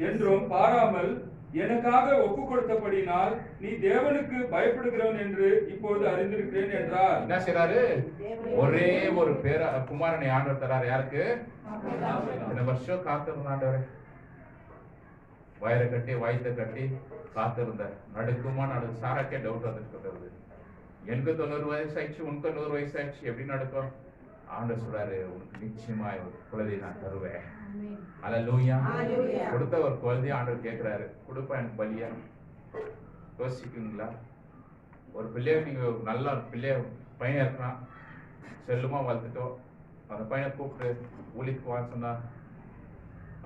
என்றும் பாராமல் எனக்காக ஒப்பு கொடுத்தபடினால் நீ தேவனுக்கு பயப்படுகிறவன் என்று இப்பொழுது அறிந்திருக்கிறேன் என்றார். என்ன செய்றாரு? ஒரே ஒரு குமாரனை ஆண்டவர் தரார். யாருக்கு? இந்த வருஷம் காத்திருந்த ஆண்டவரே, வயரை கட்டி வயிற்ற கட்டி காத்திருந்த நடுக்குமா சாராக்கே டவுட் வந்துட்டு. எனக்கு 90 வயசு ஆயிடுச்சு, உனக்கு 100 வயசு ஆயிடுச்சு, எப்படி நடக்கும்? ஆண்டவர் சொல்றாரு, உனக்கு நிச்சயமா ஒரு குழந்தையை நான் தருவேன். அல்லேலூயா. கொடுத்த ஒரு குழந்தைய ஆண்டவர் கேட்கிறாரு, கொடுப்பா எனக்கு பலியா? யோசிக்குங்களா? ஒரு பிள்ளைய நீங்க நல்ல பிள்ளைய பையன் இருக்கான், செல்லுமா வளர்த்துட்டோம், அந்த பையனை கூப்பிட்டு ஊழிக்கு வான்னு சொன்னா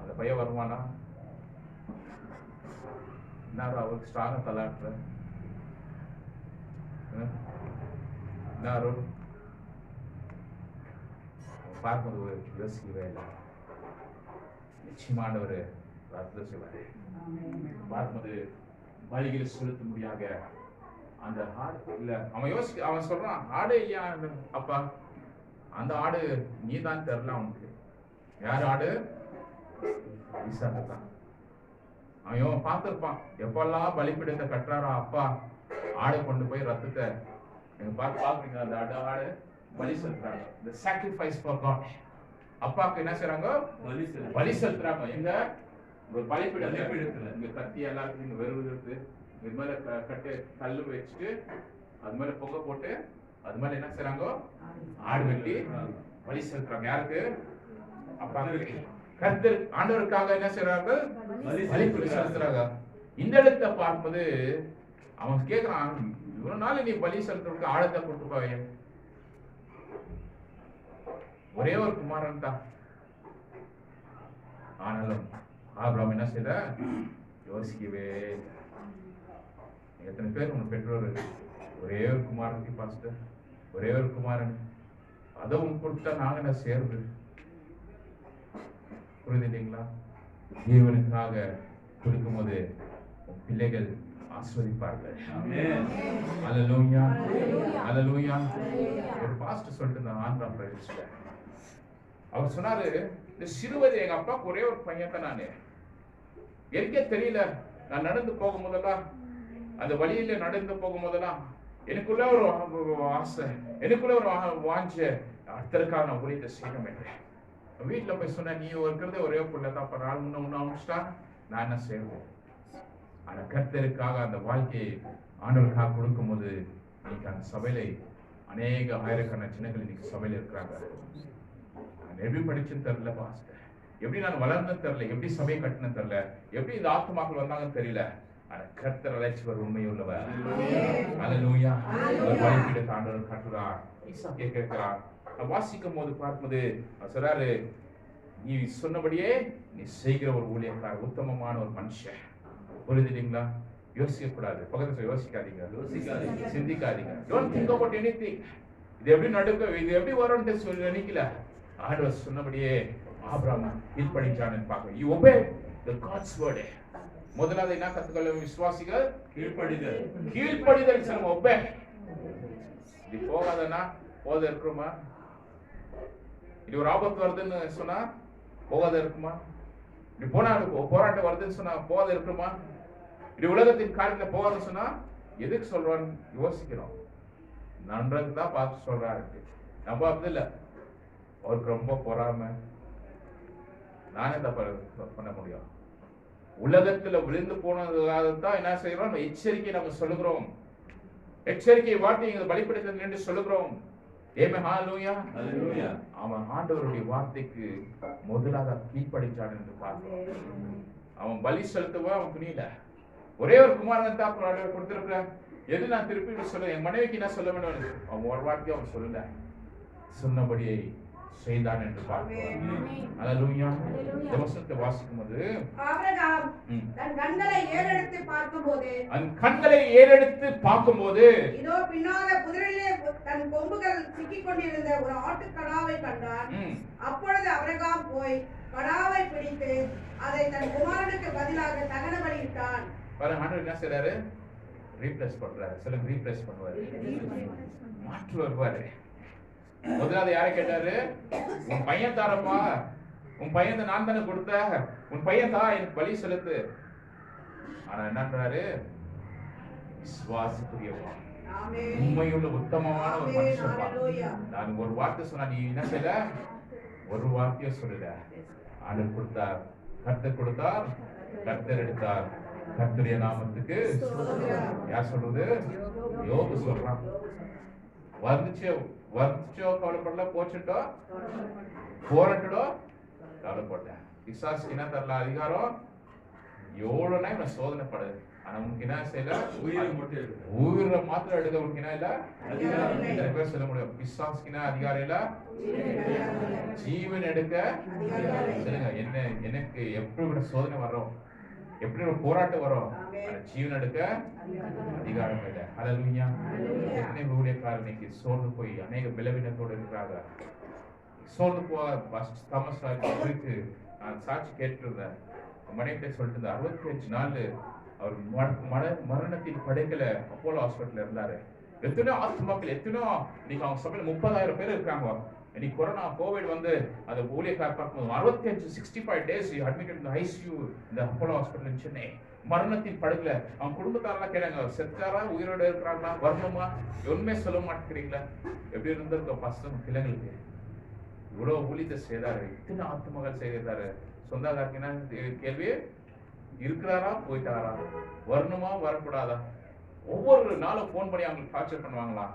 அந்த பையன் வருவானா? என்ன அவருக்கு ஸ்ட்ராங்கா தள்ளாட்டுற என்ன பார்க்கும்போது யோசிக்கவே இல்லை. நிச்சயமானவர் ரத்த செய்வாரு. பார்க்கும்போது வழிகள் செலுத்த முடியாத அந்த ஆடு இல்ல, அவன் சொல்றான், ஆடு ஐயா அப்பா, அந்த ஆடு நீ தான் தெரியல அவனுக்கு. யார் ஆடு? ஈசாக்கு தான். அவன் பார்த்திருப்பான், எப்பெல்லாம் பலிபீடத்தை கட்டுறாரோ அப்பா ஆடை கொண்டு போய் ரத்தத்தை நீங்க பாக்குறீங்க, அந்த ஆடு பலி செலுத்துறாங்க. the sacrifice for God. அப்பாக்கு என்ன செய்றாங்க? பலி செலுத்துறாங்க. எங்க? ஒரு பலிபீடத்துல இங்க கத்தி எல்லாத்தையும் இங்க வெறுவிடுறது, இது மேல கட்டு கல்லு வச்சுட்டு அது மேல பொங்க போட்டு அது மேல என்ன செய்றாங்க? ஆடு வெட்டி பலி செலுத்துறாங்க. யாருக்கு? அப்பாக்கு. கர்த்தர் ஆண்டவருக்காக என்ன செய்றாங்க? பலி செலுத்துறாங்க. இந்த இடத்தை பார்ப்பது அவன் கேட்கிறான், இவ்வளவு நாள் நீ பலி செலுத்துறதுக்கு ஆழத்தை கொடுத்துப்பாவே, ஒரே ஒரு குமாரன் தான், ஆனாலும் ஆபிரகாம் என்ன செய்த? யோசிக்கவே. எத்தனை பேர் உங்க பெற்றோர் ஒரே ஒரு குமாரன் பாஸ்டர், ஒரே ஒரு குமாரன், அதை உங்களுக்கு கொடுத்தா நாங்க என்ன சேர்ந்து? புரியுது இல்லைங்களா? தேவனுக்காக கொடுக்கும் போது பிள்ளைகள் ஆஸ்வதிப்பார்கள். அல்லேலூயா, அல்லேலூயா. ஒரு பாஸ்டர் சொல்லிட்டு இருந்தாங்க ஆந்திரா பிரதேசத்துல. அவர் சொன்னாரு, இந்த சிறுவயது எங்க அப்பாவுக்கு ஒரே ஒரு பையன் தான். நானு எனக்கே தெரியல, நான் நடந்து போகும் போதெல்லாம், அந்த வழியில நடந்து போகும் போதெல்லாம் எனக்குள்ள ஒரு ஆசை, எனக்குள்ள ஒரு வாஞ்ச, அடுத்ததுக்காக நான் ஊழியத்தை செய்யணும் என்று. வீட்டுல போய் சொன்ன, நீ இருக்கிறதே ஒரே பிள்ளைதான், அப்ப நாள் முன்ன ஆரம்பிச்சிட்டா நான் என்ன செய்வேன்? ஆனா கர்த்தருக்காக அந்த வாழ்க்கையை ஆண்டவருக்காக கொடுக்கும் போது இன்னைக்கு அந்த சபையில அநேக ஆயிரக்கணக்கான சின்னங்கள் இன்னைக்கு சபையில இருக்கிறாங்க. நான் எப்படி படிச்சுன்னு தெரியல பாஸ்டர், எப்படி நான் வளர்ந்தேன்னு தெரியல, எப்படி சபையை கட்டினு தெரியல, எப்படி இந்த ஆத்துமாக்கள் வந்தாங்கன்னு தெரியல. ஆனா கர்த்தர் அழைச்சவர் உண்மையுள்ளவர். அல்லேலூயா. அவர் வழிபீடத்தை ஆண்டவர் காட்டுறார். ஈசாக்கை கேட்கிறார். வாசிக்கும் போது பார்க்கும்போது சொல்றாரு, நீ சொன்னபடியே நீ செய்கிற ஒரு ஊழியக்காரர், உத்தமமான ஒரு மனுஷன். புரியுது இல்லைங்களா? யோசிக்கக்கூடாது. பக்கத்துல யோசிக்காதீங்க, சிந்திக்காதீங்க. Don't think about anything. இது எப்படி நடக்கும், இது எப்படி வரும்னு சொல்லி நினைக்கல. ஆண்டவர் சொன்னபடியே ஆபிரகாம் கீழ்ப்படிச்சான்னு பார்க்க. You obey the God's word. முதலாவது என்ன கத்துக்கொள்ள விசுவாசிகள்? கீழ்ப்படிதல். கீழ்ப்படிதல் சொல்லுங்க, obey. இது போகாதனா போத இருக்குமா? இது ஒரு ஆபத்து வருதுன்னு சொன்னா போகாத இருக்குமா? இப்படி போனா போராட்டம் வருதுன்னு சொன்னா போகாத இருக்குமா? இப்படி உலகத்தின் காரியத்துல போகாத சொன்னா எதுக்கு சொல்றான்னு யோசிக்கிறோம். நன்றது தான் பார்த்து சொல்றாரு. நம்ம அப்படி இல்ல, அவருக்கு ரொம்ப பொறாம, நானே தப்ப பண்ண முடியும். உலகத்துல விழுந்து போனதுக்காக தான் என்ன செய்யறோம்? எச்சரிக்கை நம்ம சொல்லுகிறோம். எச்சரிக்கை வார்த்தை பலிபீடத்தில் நின்று சொல்லுகிறோம். அவன் ஆண்டவருடைய வார்த்தைக்கு முதலாக கீழ்ப்படிச்சான் என்று பார்க்கிறோம். அவன் பலி செலுத்தவா அவன் துணியில. ஒரே ஒரு குமாரன் தான் கொடுத்திருக்கிற. எது நான் திருப்பி சொல்ல, என் மனைவிக்கு என்ன சொல்ல வேண்டும்? அவன் ஒரு வார்த்தையை அவன் சொல்லல, சொன்னபடியே செய்தான் என்று பார்க்கிறோம். அல்லேலூயா. இந்த வசனத்தை வாசிக்கும்போது ஆபிரகாம் தன் கண்களை ஏறெடுத்து பார்க்கும்போது இதோ பின்னால குதிரையிலே தன் கொம்புகள் சிக்கிக் கொண்டிருந்த ஒரு ஆட்டுக்கடாவை கண்டான். அப்பொழுது ஆபிரகாம் போய் கடாவை பிடித்து அதை தன் குமாரனுக்கு பதிலாக தகன பலியிட்டான். பாருங்க, ஆண்டவர் என்ன செய்றாரு? ரீப்ளேஸ் பண்றாரு. சொல்லுங்க, ரீப்ளேஸ் பண்ணுவாரு, மாற்று வருவாரு. முதலாவது யாரை கேட்டாரு? உன் பையன் தாரப்பா, உன் பையன் நான் தானே கொடுத்த, உன் பையன் தான் எனக்கு பலி செலுத்து. ஆனா என்னன்றாரு? விசுவாசத்துக்குரியவன், உண்மையுள்ள உத்தமமான ஒரு மனுஷன். நான் ஒரு வார்த்தை சொன்னா நீ என்ன செய்யல? ஒரு வார்த்தையை சொல்லல. ஆண்டவர் கொடுத்தார், கர்த்தர் கொடுத்தார், கர்த்தர் எடுத்தார். கர்த்தருடைய நாமத்துக்கு யார் சொல்றது? யோபு சொல்றான். வந்துச்சோ கவலைப்படல, போச்சுட்டோ போராட்டோ கவலைப்பட்டேன். பிசாசுக்கு என்ன தரல அதிகாரம்? எவ்வளவு இவன் சோதனைப்படுது. ஆனா உனக்கு என்ன செய்யல? உயிரை மாத்திரம் எடுக்க உனக்கு என்ன இல்ல? எத்தனை பேர் சொல்ல முடியும்? பிசாசுக்கு என்ன அதிகாரம் இல்ல? ஜீவன் எடுக்க சொல்லுங்க. என்ன எனக்கு எப்படி விட சோதனை வரும், எப்படி ஒரு போராட்டம் வரும், ஜீவன் எடுக்க அதிகாரம் இல்லை. அல்லேலூயா. எத்தனை ஊழியக்காரர் இன்னைக்கு சோர்ந்து போய் அநேக பலவீனத்தோடு இருக்கிறாங்க. சோர்ந்து குறித்து நான் சாட்சி கேட்டிருந்தேன். மனைவிட்ட சொல்லிட்டு இருந்தேன். 65 நாள் அவர் மரணத்தின் படைக்கல அப்போலோ ஹாஸ்பிட்டல் இருந்தாரு. எத்தனையோ ஆத்மாக்கள், எத்தனையோ இன்னைக்கு அவங்க சபையில 30,000 பேர் இருக்காங்க. இன்னைக்கு கொரோனா கோவிட் வந்து அந்த ஊழியக்கார பார்க்கும்போது 65 days அட்மிட் இந்த ஐசியூ இந்த அப்போலோ ஹாஸ்பிட்டல் இன் சென்னை. மரணத்தின் படுக்கல அவங்க குடும்பத்தாரெல்லாம் கேட்டாங்க, செத்தாரா உயிரோட இருக்கிறாங்களா, வரணுமா? ஒண்ணுமே சொல்ல மாட்டேங்கிறீங்களா? எப்படி இருந்திருக்க பசங்க பிள்ளைங்களுக்கு? இவ்வளவு ஊழியத்தை செய்தாரு, இத்தனை ஆத்மகள் செய்தாரு. சொந்தக்காரங்க என்ன கேள்வி? இருக்கிறாரா, போயிட்டாரா, வரணுமா, வரக்கூடாதா? ஒவ்வொரு நாளும் போன் பண்ணி அவங்களுக்கு டார்ச்சர் பண்ணுவாங்களா?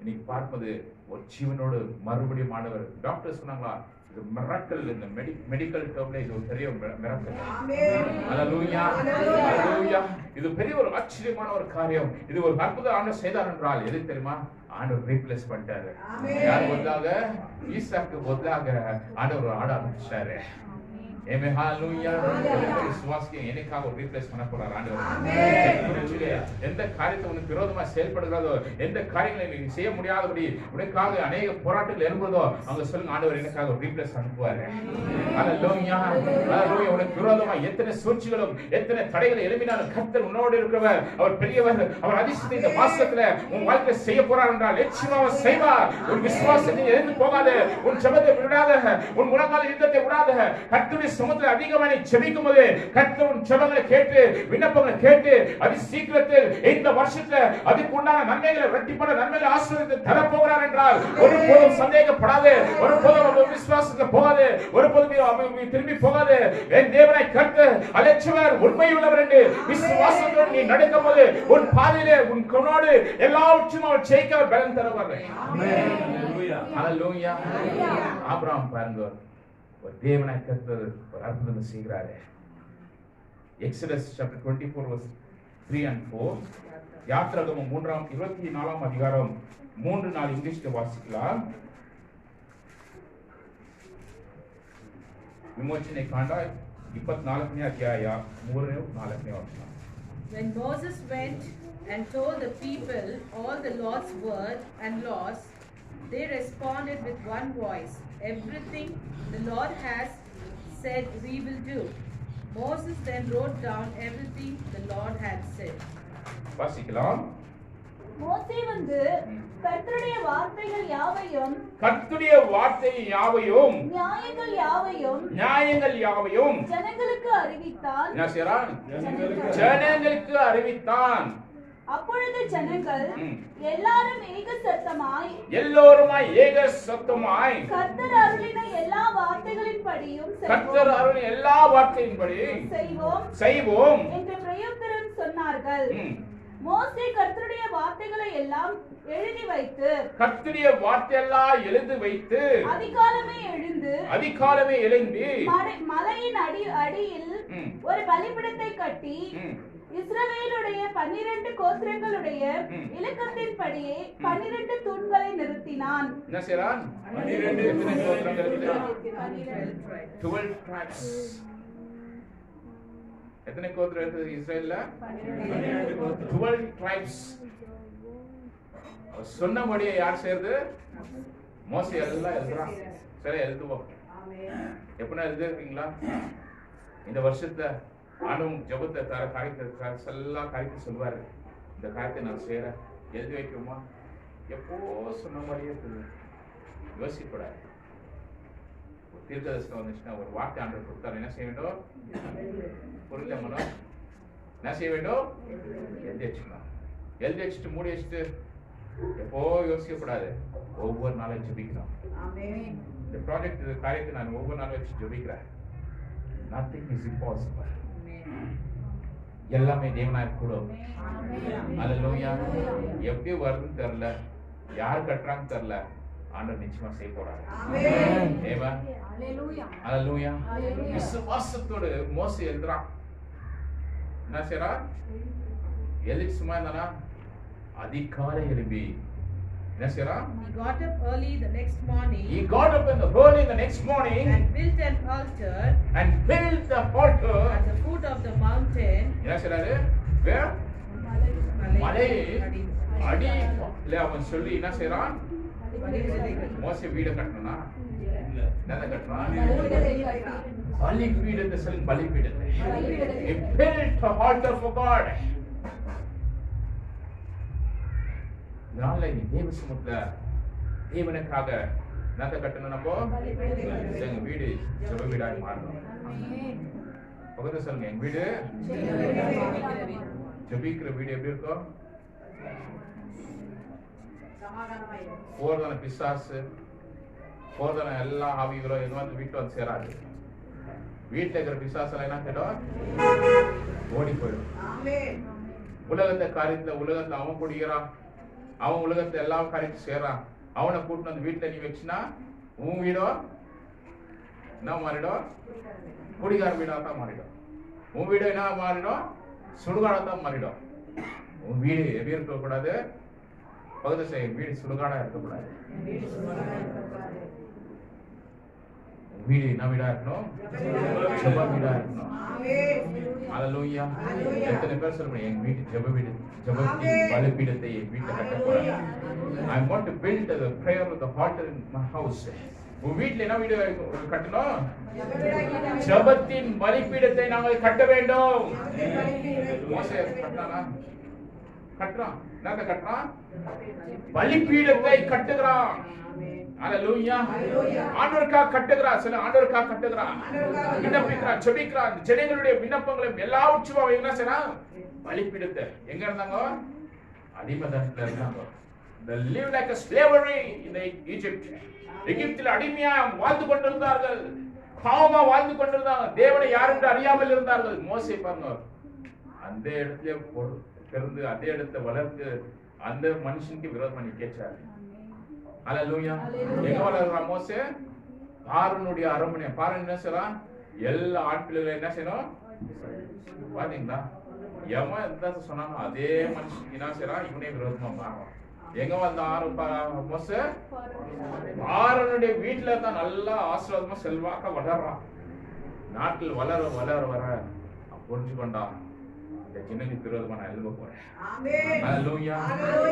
இன்னைக்கு பார்ப்பது ஒரு ஜீவனோடு மறுபடியும் ஆண்டவர். டாக்டர் சொன்னாங்களா, இது மிராக்கிள். இந்த மெடிக்கல் டேர்ம்ல இது ஒரு பெரிய மிராக்கிள். அல்லேலூயா, அல்லேலூயா. இது பெரிய ஒரு ஆச்சரியமான ஒரு காரியம். இது ஒரு அற்புத ஆண்டவர் செய்தார் என்றால் எது தெரியுமா? ஆண்டவர் ரீப்ளேஸ் பண்ணிட்டாரு. யார் பதிலாக? ஈசாக்கு பதிலாக ஆண்டவர் ஆட ஆரம்பிச்சாரு. ஆமென் ஹalleluya விசுவாசிக்க எனக்காக ஒரு ரீப்ளேஸ் பண்ண போறார் ஆண்டவர் ஆமென் எந்த காரியத்தை உனக்கு விரோதமா செயல்படுகிறதோ எந்த காரியங்களை நீ செய்ய முடியாதபடி உனக்காக अनेक போராட்டங்கள் எழும்புதோ அங்க சொல்லுங்க ஆண்டவர் எனக்காக ஒரு ரீப்ளேஸ் அனுப்புவார் ஹalleluya ஹalleluya உனக்கு விரோதமா எத்தனை சூழ்ச்சிகளும் எத்தனை தடைகள் எழும்பினாலும் கர்த்தர் உன்னோடு இருக்கிறவர் அவர் பெரியவர் அவர் அதிசயத்தை இந்த மாசத்துல உன் வாழ்க்கை செய்ய போறார் என்றால் நிச்சயமா அவர் செய்வார் உன் விசுவாசத்தை எழுந்து போகாதே உன் ஜெபத்தை விடாதே உன் முழங்கால் யுத்தத்தை விடாதே கர்த்தருடைய சமூகத்தில் அதிகமாக நீ ஜெபிக்கும்போது கர்த்தர் உன் ஜெபங்களை கேட்டு விண்ணப்பங்களை கேட்டு அதி சீக்கிரத்தில் இந்த வருஷத்துல அதுக்கு உண்டான நன்மைகளை இரட்டிப்பான நன்மைகளை ஆசீர்வாதத்தை தர போகிறார் என்றால் ஒருபோதும் சந்தேகப்படாதே ஒருபோதும் விசுவாசத்துல போகாதே ஒருபோதும் திரும்பி போகாதே என் தேவனை கர்த்தர் அழைச்சவர் உண்மையுள்ளவர் என்று விசுவாசத்தோடு நீ நடக்கும்போது உன் பாதையிலே உன் கண்ணோடு எல்லாவற்றையும் அவர் ஜெயிக்க அவர் பலன் தருவார் ஹalleluya ஆபிரகாம் பாருங்க ஒரு தேவனை கர்த்தர் ஒரு அற்புதம் செய்கிறாரே எக்ஸோடஸ் சாப்டர் 24 verse 3 and 4 யாத்ராகமம் 24ஆம் அதிகாரம் 3-4 இங்கிலீஷ்ல வாசிக்கலாம் விமோச்சனை காண்ட 24ನೇ அத்தியாய 3-4ನೇ வசனம். When Moses went and told the people all the Lord's word and laws, they responded with one voice, "Everything the Lord has said we will do." Moses then wrote down everything the Lord had said. வாசிக்கலாம். மோசே வந்து கர்த்தருடைய வார்த்தைகள் யாவையும் நியாயங்கள் யாவையும் ஜனங்களுக்கு அறிவித்தான். என்ன செய்றான்? ஜனங்களுக்கு அறிவித்தான். அப்பொழுது ஜனங்கள் எல்லாரும் ஏக சத்தமாய் கர்த்தர் அருளின எல்லா வார்த்தைகளின்படியும் செய்வோம் என்று பிரயுத்தரம் சொன்னார்கள். மோசே கர்த்தருடைய வார்த்தைகளை எல்லாம் எழுதி வைத்து அதிகாலமே எழுந்து மலையின் அடியில் ஒரு பலிபீடத்தை கட்டி இஸ்ரவேலுடைய 12 கோத்திரங்களுடைய இலக்கத்தின்படியே 12 தூண்களை நிறுத்தினான். என்ன செய்றான்? 12 கோத்திரங்கள் 12 tribes. எத்தனை கோத்திரம் இருக்குது இஸ்ரேல்ல? 12 tribes. சொன்னபடியே யார் செய்யறது? மோசே எல்லாம் எழுதுறான். சரி எழுதுவோம். எப்படின்னா எழுதுறீங்களா? இந்த வருஷத்தை ஆண்டவன் ஜெபத்தை தர காரியத்தை எல்லா காரியத்தையும் சொல்லுவாரு. இந்த காரியத்தை நான் செய்யறேன் எழுதி வைக்கிறோமா? எப்போ சொன்ன மாதிரியே யோசிக்கூடாது. தீர்க்கதரிசனம் வந்துச்சுன்னா ஒரு வார்த்தை ஆண்டவர் கொடுத்தாரு என்ன செய்ய வேண்டும்? புரியல மனோ? என்ன செய்ய வேண்டும்? எழுதி வச்சுக்கணும். எழுதி வச்சுட்டு மூடி வச்சுட்டு எப்போ யோசிக்கக்கூடாது. ஒவ்வொரு நாளும் ஜெபிக்கணும். இந்த ப்ராஜெக்ட் இந்த காரியத்தை நான் ஒவ்வொரு நாளும் வச்சு ஜெபிக்கிறேன். Nothing is impossible. எல்லாமே தேவனா கூடும். ஹalleluya. எப்படி வருதுன்னு தெரியல, யார் கட்டறாங்க தெரியல, ஆண்டவர் நிச்சயமா செய்ய போறாரு. ஆமென். ஹalleluya. விசுவாசத்தோடு மோசே எழுதுறான். என்ன செய்றான்? எழுதி சும்மா இருந்தானா? அதிகாலை எழும்பி என்ன செய்றான்? He got up early the next morning. And built an altar. At the foot of the mountain. என்ன செய்றாரு? Where? மலை அடியில அவன் சொல்லி என்ன செய்றான்? மோசே வீடு கட்டணும்னா என்ன கட்டறான்? பலிபீடத்தை சொல்லி பலிபீடத்தை. He built an altar for God. நாளை தேவ சமூகத்துல தேவனுக்காக என்னத்தை கட்டணும்? நம்ம எங்க வீடு ஜெப வீடாய் மாறணும். பக்கத்துல சொல்லுங்க, எங்க வீடு ஜெபிக்கிற வீடு எப்படி இருக்கும்? போர்தான பிசாசு போர்தான எல்லா ஆவிகளும் எது வந்து வீட்டுல வந்து சேராது. வீட்டுல இருக்கிற பிசாசெல்லாம் என்ன கேட்டோம்? ஓடி போயிடும். உலகத்தை காரியத்துல உலகத்துல அவன் குடிக்கிறான், அவன் உலகத்தை எல்லா காரியத்தையும் செய்றான். அவனை கூட்டிட்டு வந்து வீட்டுல நீ வச்சுனா உன் வீடோ என்ன மாறிடும்? குடிகார வீடா தான் மாறிடும். உன் வீடு என்ன மாறிடும்? சுடுகாடா தான் மாறிடும். உன் வீடு எப்படி இருக்கக்கூடாது? பகுதி செய்ய வீடு சுடுகாடா இருக்கக்கூடாது. வீடு என்ன வீடா இருக்கணும்? ஜெப வீடா இருக்கணும். ஹalleluya. எத்தனை பேர் சொல்றீங்க எங்க வீட்டு ஜெப வீடு, ஜெபத்தின் பலிபீடத்தை என் வீட்டை கட்ட போறேன். I want to build the prayer of the altar in my house. உங்க வீட்ல என்ன வீடு கட்டணும்? ஜெபத்தின் பலிபீடத்தை நாங்கள் கட்ட வேண்டும். மோசே கட்டறானா? கட்டறான். என்னங்க கட்டறான்? பலிபீடத்தை கட்டுகிறான். ஹalleluya. ஆண்டவருக்காக கட்டுகிறான். சில ஆண்டவருக்காக கட்டுகிறான். விண்ணப்பிக்கிறான், ஜெபிக்கிறான். ஜனங்களுடைய விண்ணப்பங்களை எல்லாவற்றையும் அவன் என்ன செய்றான்? பலிபீடத்தை. எங்க இருந்தாங்க? அடிமைத்தனத்துல இருந்தாங்க. They live like a slavery in Egypt. எகிப்தில் அடிமையா வாழ்ந்து கொண்டிருந்தார்கள். பாவமா வாழ்ந்து கொண்டிருந்தாங்க. தேவனை யார் என்று அறியாமல் இருந்தார்கள். மோசே பாருங்க, அந்த இடத்துல பிறந்து அதே இடத்தை வளர்த்து அந்த மனுஷனுக்கு விரோதம் பண்ணி கேட்டாரு. ஹalleluya. எங்க வளர்றான் மோசே? ஆரோனுடைய அரண்மனை. பாருங்க என்ன செய்றான்? எல்லா ஆண் பிள்ளைகளை என்ன செய்யணும்? பாத்தீங்களா? எவன் எந்த சொன்னாங்க அதே மனுஷனுக்கு என்ன செய்றான்? இவனே விரோதமா மாறுறான். எங்க வந்த மோசே? ஆரோனுடைய வீட்டுல தான் நல்லா ஆசீர்வாதமா செல்வாக்க வளர்றான். நாட்டில் வளர வளர வர புரிஞ்சு கொண்டான், இந்த ஜனங்களுக்கு விரோதமா நான் எழுத போறேன். ஹalleluya.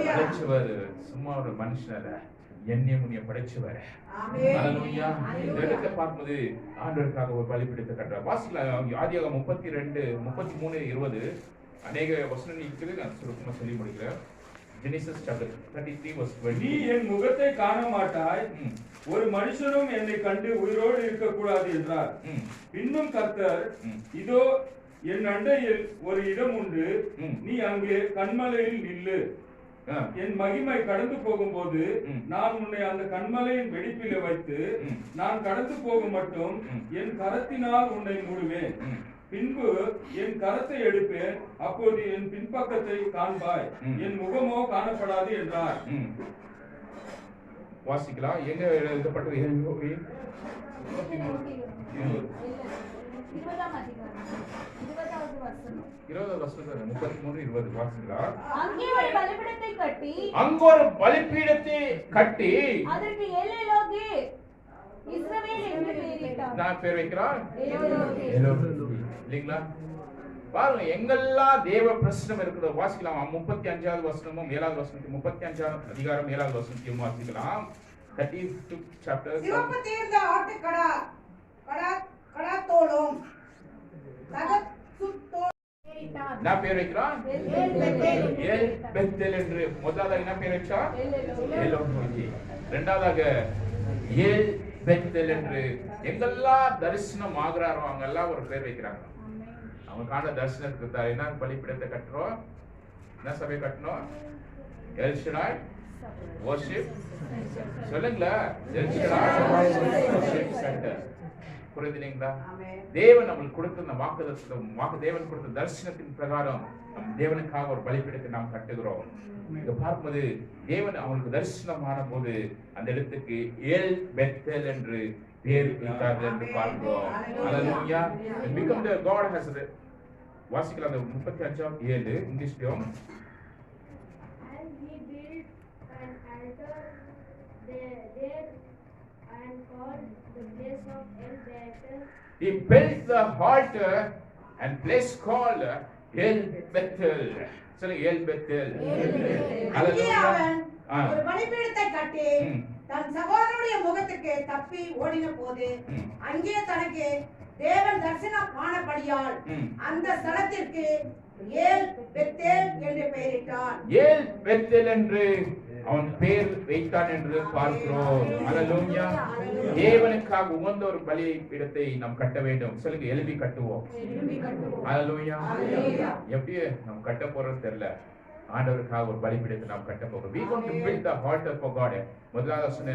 படைச்சவர் சும்மா ஒரு மனுஷனல்ல, என்னைய முன்னிய படைச்சவர். ஹalleluya. எடுத்து பார்க்கும்போது ஆண்டவருக்காக ஒரு பலிபீடத்தை கட்டுறார். வாசிக்கலாம் ஆதியாகமம் 32, 33, 20 அநேக வசனம் இருக்குது. நான் சுருக்கமா சொல்லி முடிக்கிறேன். Genesis chapter 33 verse 20. நீ என் முகத்தை காண மாட்டாய், ஒரு மனுஷனும் என்னை கண்டு உயிரோடு இருக்கக்கூடாது என்றார். இன்னும் கர்த்தர், இதோ என் அண்டையில் ஒரு இடம் உண்டு, நீ அங்கே கன்மலையில் நில்லு. என் மகிமை கடந்து போகும்போது நான் உன்னை அந்த கன்மலையின் வெடிப்பில வைத்து நான் கடந்து போக மட்டும் என் கரத்தினால் உன்னை மூடுவேன். பின்பு என் கரத்தை எடுப்பேன், அப்போது என் பின்பக்கத்தை காண்பாய், என் முகமோ காணப்படாது என்றார். வாசிக்கலாம். எங்க எழுதப்பட்டது? 20 வசனம் 33, 20 வாசிக்கலாம். அங்கே ஒரு பலிபீடத்தை கட்டி, அங்க ஒரு பலிபீடத்தை கட்டி அதற்கு எல்லேலோகே இஸ்ரவேல் என்று பெயரிட்டார். நான் பேர் வைக்கிறான் எல்லோகே. இல்லீங்களா? பாருங்க, எங்கெல்லாம் தேவ பிரசனம் இருக்கிறதோ வாசிக்கலாம். 35வது வசனமும் 7வது வசனத்தையும் 35வது அதிகாரம் 7வது வசனத்தையும் வாசிக்கலாம். 32 chapter. சிவப்பு தீர்ந்த ஆட்டுக்கடா கடா தோளும் நான் பேர் வைக்கிறான் ஏல் பெத்தேல் என்று. முதலாவது என்ன பேர் வச்சா? எலோஹி. இரண்டாவதாக ஏல் பெத்தேல் என்று. எங்கெல்லாம் தரிசனம் ஆகுறாரோ அங்கெல்லாம் ஒரு பேர் வைக்கிறாங்க. அவங்க காண தரிசனத்துக்கு என்ன பலிபீடத்தை கட்டுறோம்? என்ன சபை கட்டணும்? El Shaddai worship. சொல்லுங்களா? El Shaddai worship centre. புரியுதுங்களா? தேவன் நம்மளுக்கு கொடுத்த அந்த வாக்குத்தத்தம், தேவன் கொடுத்த தரிசனத்தின் பிரகாரம் நம் தேவனுக்காக ஒரு பலிபீடத்தை நாம் கட்டுகிறோம். இங்க பார்க்கும்போது தேவன் அவங்களுக்கு தரிசனமான போது அந்த இடத்துக்கு ஏல் பெத்தேல் என்று பேர் வைத்தார்கள் என்று பார்க்கிறோம். ஹalleluya. And become the God has the வாசிக்கலாம். அந்த 35:7 இங்கிலீஷ்லயும். And he built an altar there and called the place of El Bethel. He built the altar and place called El Bethel. சொல்லுங்க, El Bethel. ஹalleluya. ஒரு பலிபீடத்தை கட்டி தன் சகோதரனுடைய முகத்துக்கு தப்பி ஓடின போது அங்கே தனக்கு தேவன் தரிசனம் காணபடியால் அந்த ஸ்தலத்திற்கு ஏல் பெத்தேல் என்று பெயரிட்டான். ஏல் பெத்தேல் என்று அவன் பேர் வைத்தான் என்று பார்க்கிறோம். ஹalleluya. தேவனுக்காக உகந்த ஒரு பலிபீடத்தை நாம் கட்ட வேண்டும். சொல்லுங்க, எழுப்பி கட்டுவோம். ஹalleluya. எப்படி நாம் கட்ட போறோம்னு தெரியல. ஆண்டவருக்காக ஒரு பலிபீடத்தை நாம் கட்ட போகிறோம். We going to build the altar for God. முதலாவது சொன்ன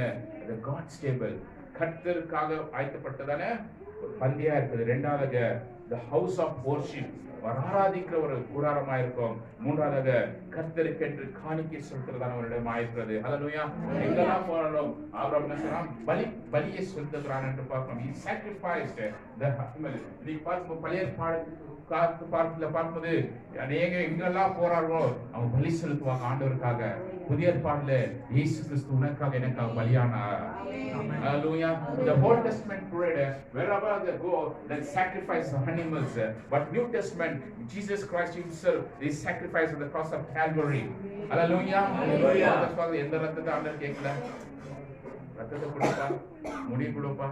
the God's table, கர்த்தருக்காக ஆயத்தப்பட்டதான ஒரு பந்தியா இருக்குது. இரண்டாவது the house of worship, ஆராதிக்கிற ஒரு கூடாரமா இருக்கும். மூன்றாவதாக கர்த்தருக்கு என்று காணிக்கை செலுத்துறதான ஒரு இடமா இருக்கிறது. ஹalleluya. எங்கெல்லாம் போறோம் ஆபிரகாம் என்ன சொன்னான்? பலியை செலுத்துகிறான் என்று பார்க்கிறோம். He sacrificed the animal. நீ பார்க்கும் பழைய பார்க்கும்போது அநேக எங்கெல்லாம் போறார்களோ அவங்க பலி செலுத்துவாங்க ஆண்டவருக்காக. புதிய ஏற்பாடுல இயேசு கிறிஸ்து உனக்காக எனக்காக பலியானார். Hallelujah. The Old Testament prayed wherever they go they sacrifice animals, but New Testament Jesus Christ himself is sacrificed on the cross of Calvary. Hallelujah. Hallelujah. எந்த ரத்தத்தை ஆண்டவர் கேட்கல, ரத்தத்தை கொடுப்பா, முடி கொடுப்பா,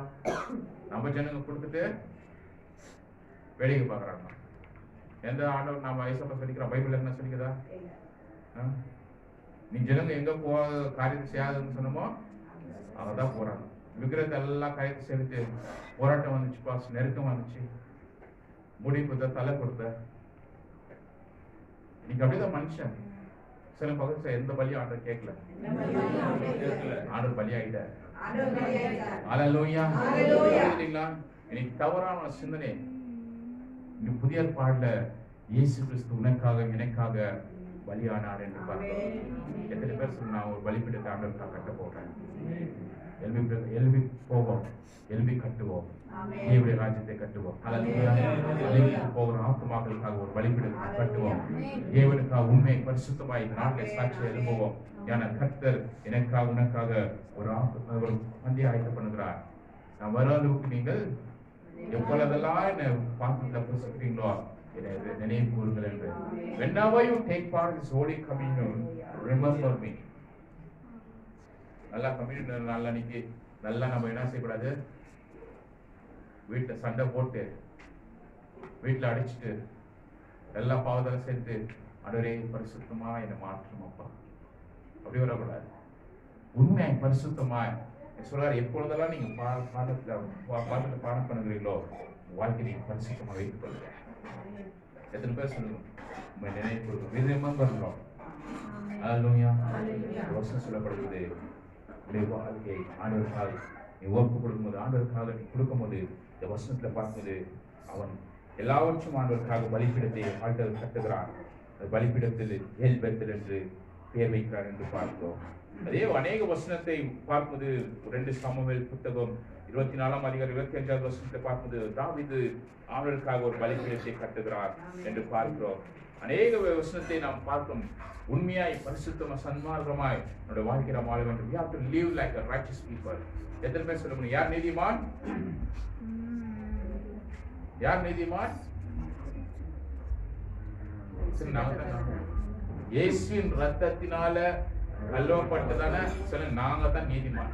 நம்ம ஜனங்க கொடுத்துட்டு வேடிக்கை பார்க்கறாங்க. எந்த ஆண்டவர் நாம ஐசப்பா சொல்லிக்கிறோம், பைபிள் என்ன சொல்லிக்குதா? நீ ஜனங்க எங்க போ காரியத்தை செய்யாதுன்னு சொன்னமோ அங்கதான் போறாங்க. விக்கிரத்தை எல்லாம் காரியத்தை செலுத்து போராட்டம் வந்துச்சுப்பா, நெருக்கம் வந்துச்சு, முடி கொடுத்த, தலை கொடுத்த. நீங்க அப்படிதான் மனுஷன். சில பக்கத்துல எந்த பலியும் ஆண்டவர் கேட்கல, ஆண்டவர் பலியாயிட்ட. ஹல்லேலூயா. இன்னைக்கு தவறான சிந்தனை. இந்த புதிய ஏற்பாடுல இயேசு கிறிஸ்து உனக்காக எனக்காக பலியானார் என்று பார்க்கிறோம். எத்தனை பேர் சொன்னா ஒரு பலிபீடத்தை ஆண்டவருக்காக கட்ட போறேன், எழுப்பி போவோம், எழுப்பி கட்டுவோம், தேவனுடைய ராஜ்யத்தை கட்டுவோம். ஹல்லேலூயா. போகிற ஆத்துமாக்களுக்காக ஒரு பலிபீடத்தை கட்டுவோம், தேவனுக்காக உண்மை பரிசுத்தமாய் இந்த நாட்டை சாட்சி எழுப்புவோம். ஏன்னா கர்த்தர் எனக்காக உனக்காக ஒரு பந்தியை ஆயத்தம் பண்ணுகிறார். நான் வர அளவுக்கு நீங்கள் எப்பொழுதெல்லாம் என்ன பார்த்து தப்பு சொல்றீங்களோ நினைவு கூறுங்கள் என்று. Whenever you take part in this holy communion, remember me. நல்லா கம்யூனியன் நல்லா அன்னைக்கு நல்லா நம்ம என்ன செய்யக்கூடாது, வீட்டுல சண்டை போட்டு வீட்டுல அடிச்சுட்டு எல்லா பாவத்தாலும் சேர்த்து அடரே பரிசுத்தமா என்னை மாற்றும் அப்பா அப்படி வரக்கூடாது. உண்மையாய் பரிசுத்தமாய் சொல்றாரு, எப்பொழுதெல்லாம் நீங்க பாடத்துல பாடம் பண்ணுகிறீங்களோ வாழ்க்கை நீங்க பரிசுத்தமா வைத்துக் கொள்ளுங்க. எத்தனை பேர் சொல்லணும் நினைவு. வசனம் சொல்லப்படுகிறது, உடைய வாழ்க்கையை ஆண்டவருக்காக நீ ஒப்பு கொடுக்கும்போது, ஆண்டவருக்காக நீ கொடுக்கும்போது, இந்த வசனத்துல பார்க்கும்போது அவன் எல்லாவற்றும் ஆண்டவருக்காக பலிபீடத்தை ஆண்டவர் கட்டுகிறான். பலிபீடத்தில் ஏல்பெத்தல் என்று பெயர் வைக்கிறார் என்று பார்க்கிறோம். அதே அநேக வசனத்தை பார்ப்பது 2 சாமுவேல் புத்தகம் 24ஆம் அதிகாரம் 25ஆவது வசனத்தை பார்ப்பது தாவீது ஆண்டவருக்காக ஒரு பலிபீடத்தை கட்டுகிறார் என்று பார்க்கிறோம். அநேக வசனத்தை நாம் பார்க்கும். உண்மையாய் பரிசுத்தமா சன்மார்க்கமாய் நம்முடைய வாழ்க்கை நாம் வாழ வேண்டும். We have to live like a righteous people. எத்தனை பேர் சொல்ல முடியும் யார் நீதிமான்? யார் நீதிமான்? இயேசுவின் ரத்தத்தினால கழுவப்பட்டதான சொல்ல நாங்க தான் நீதிமான்.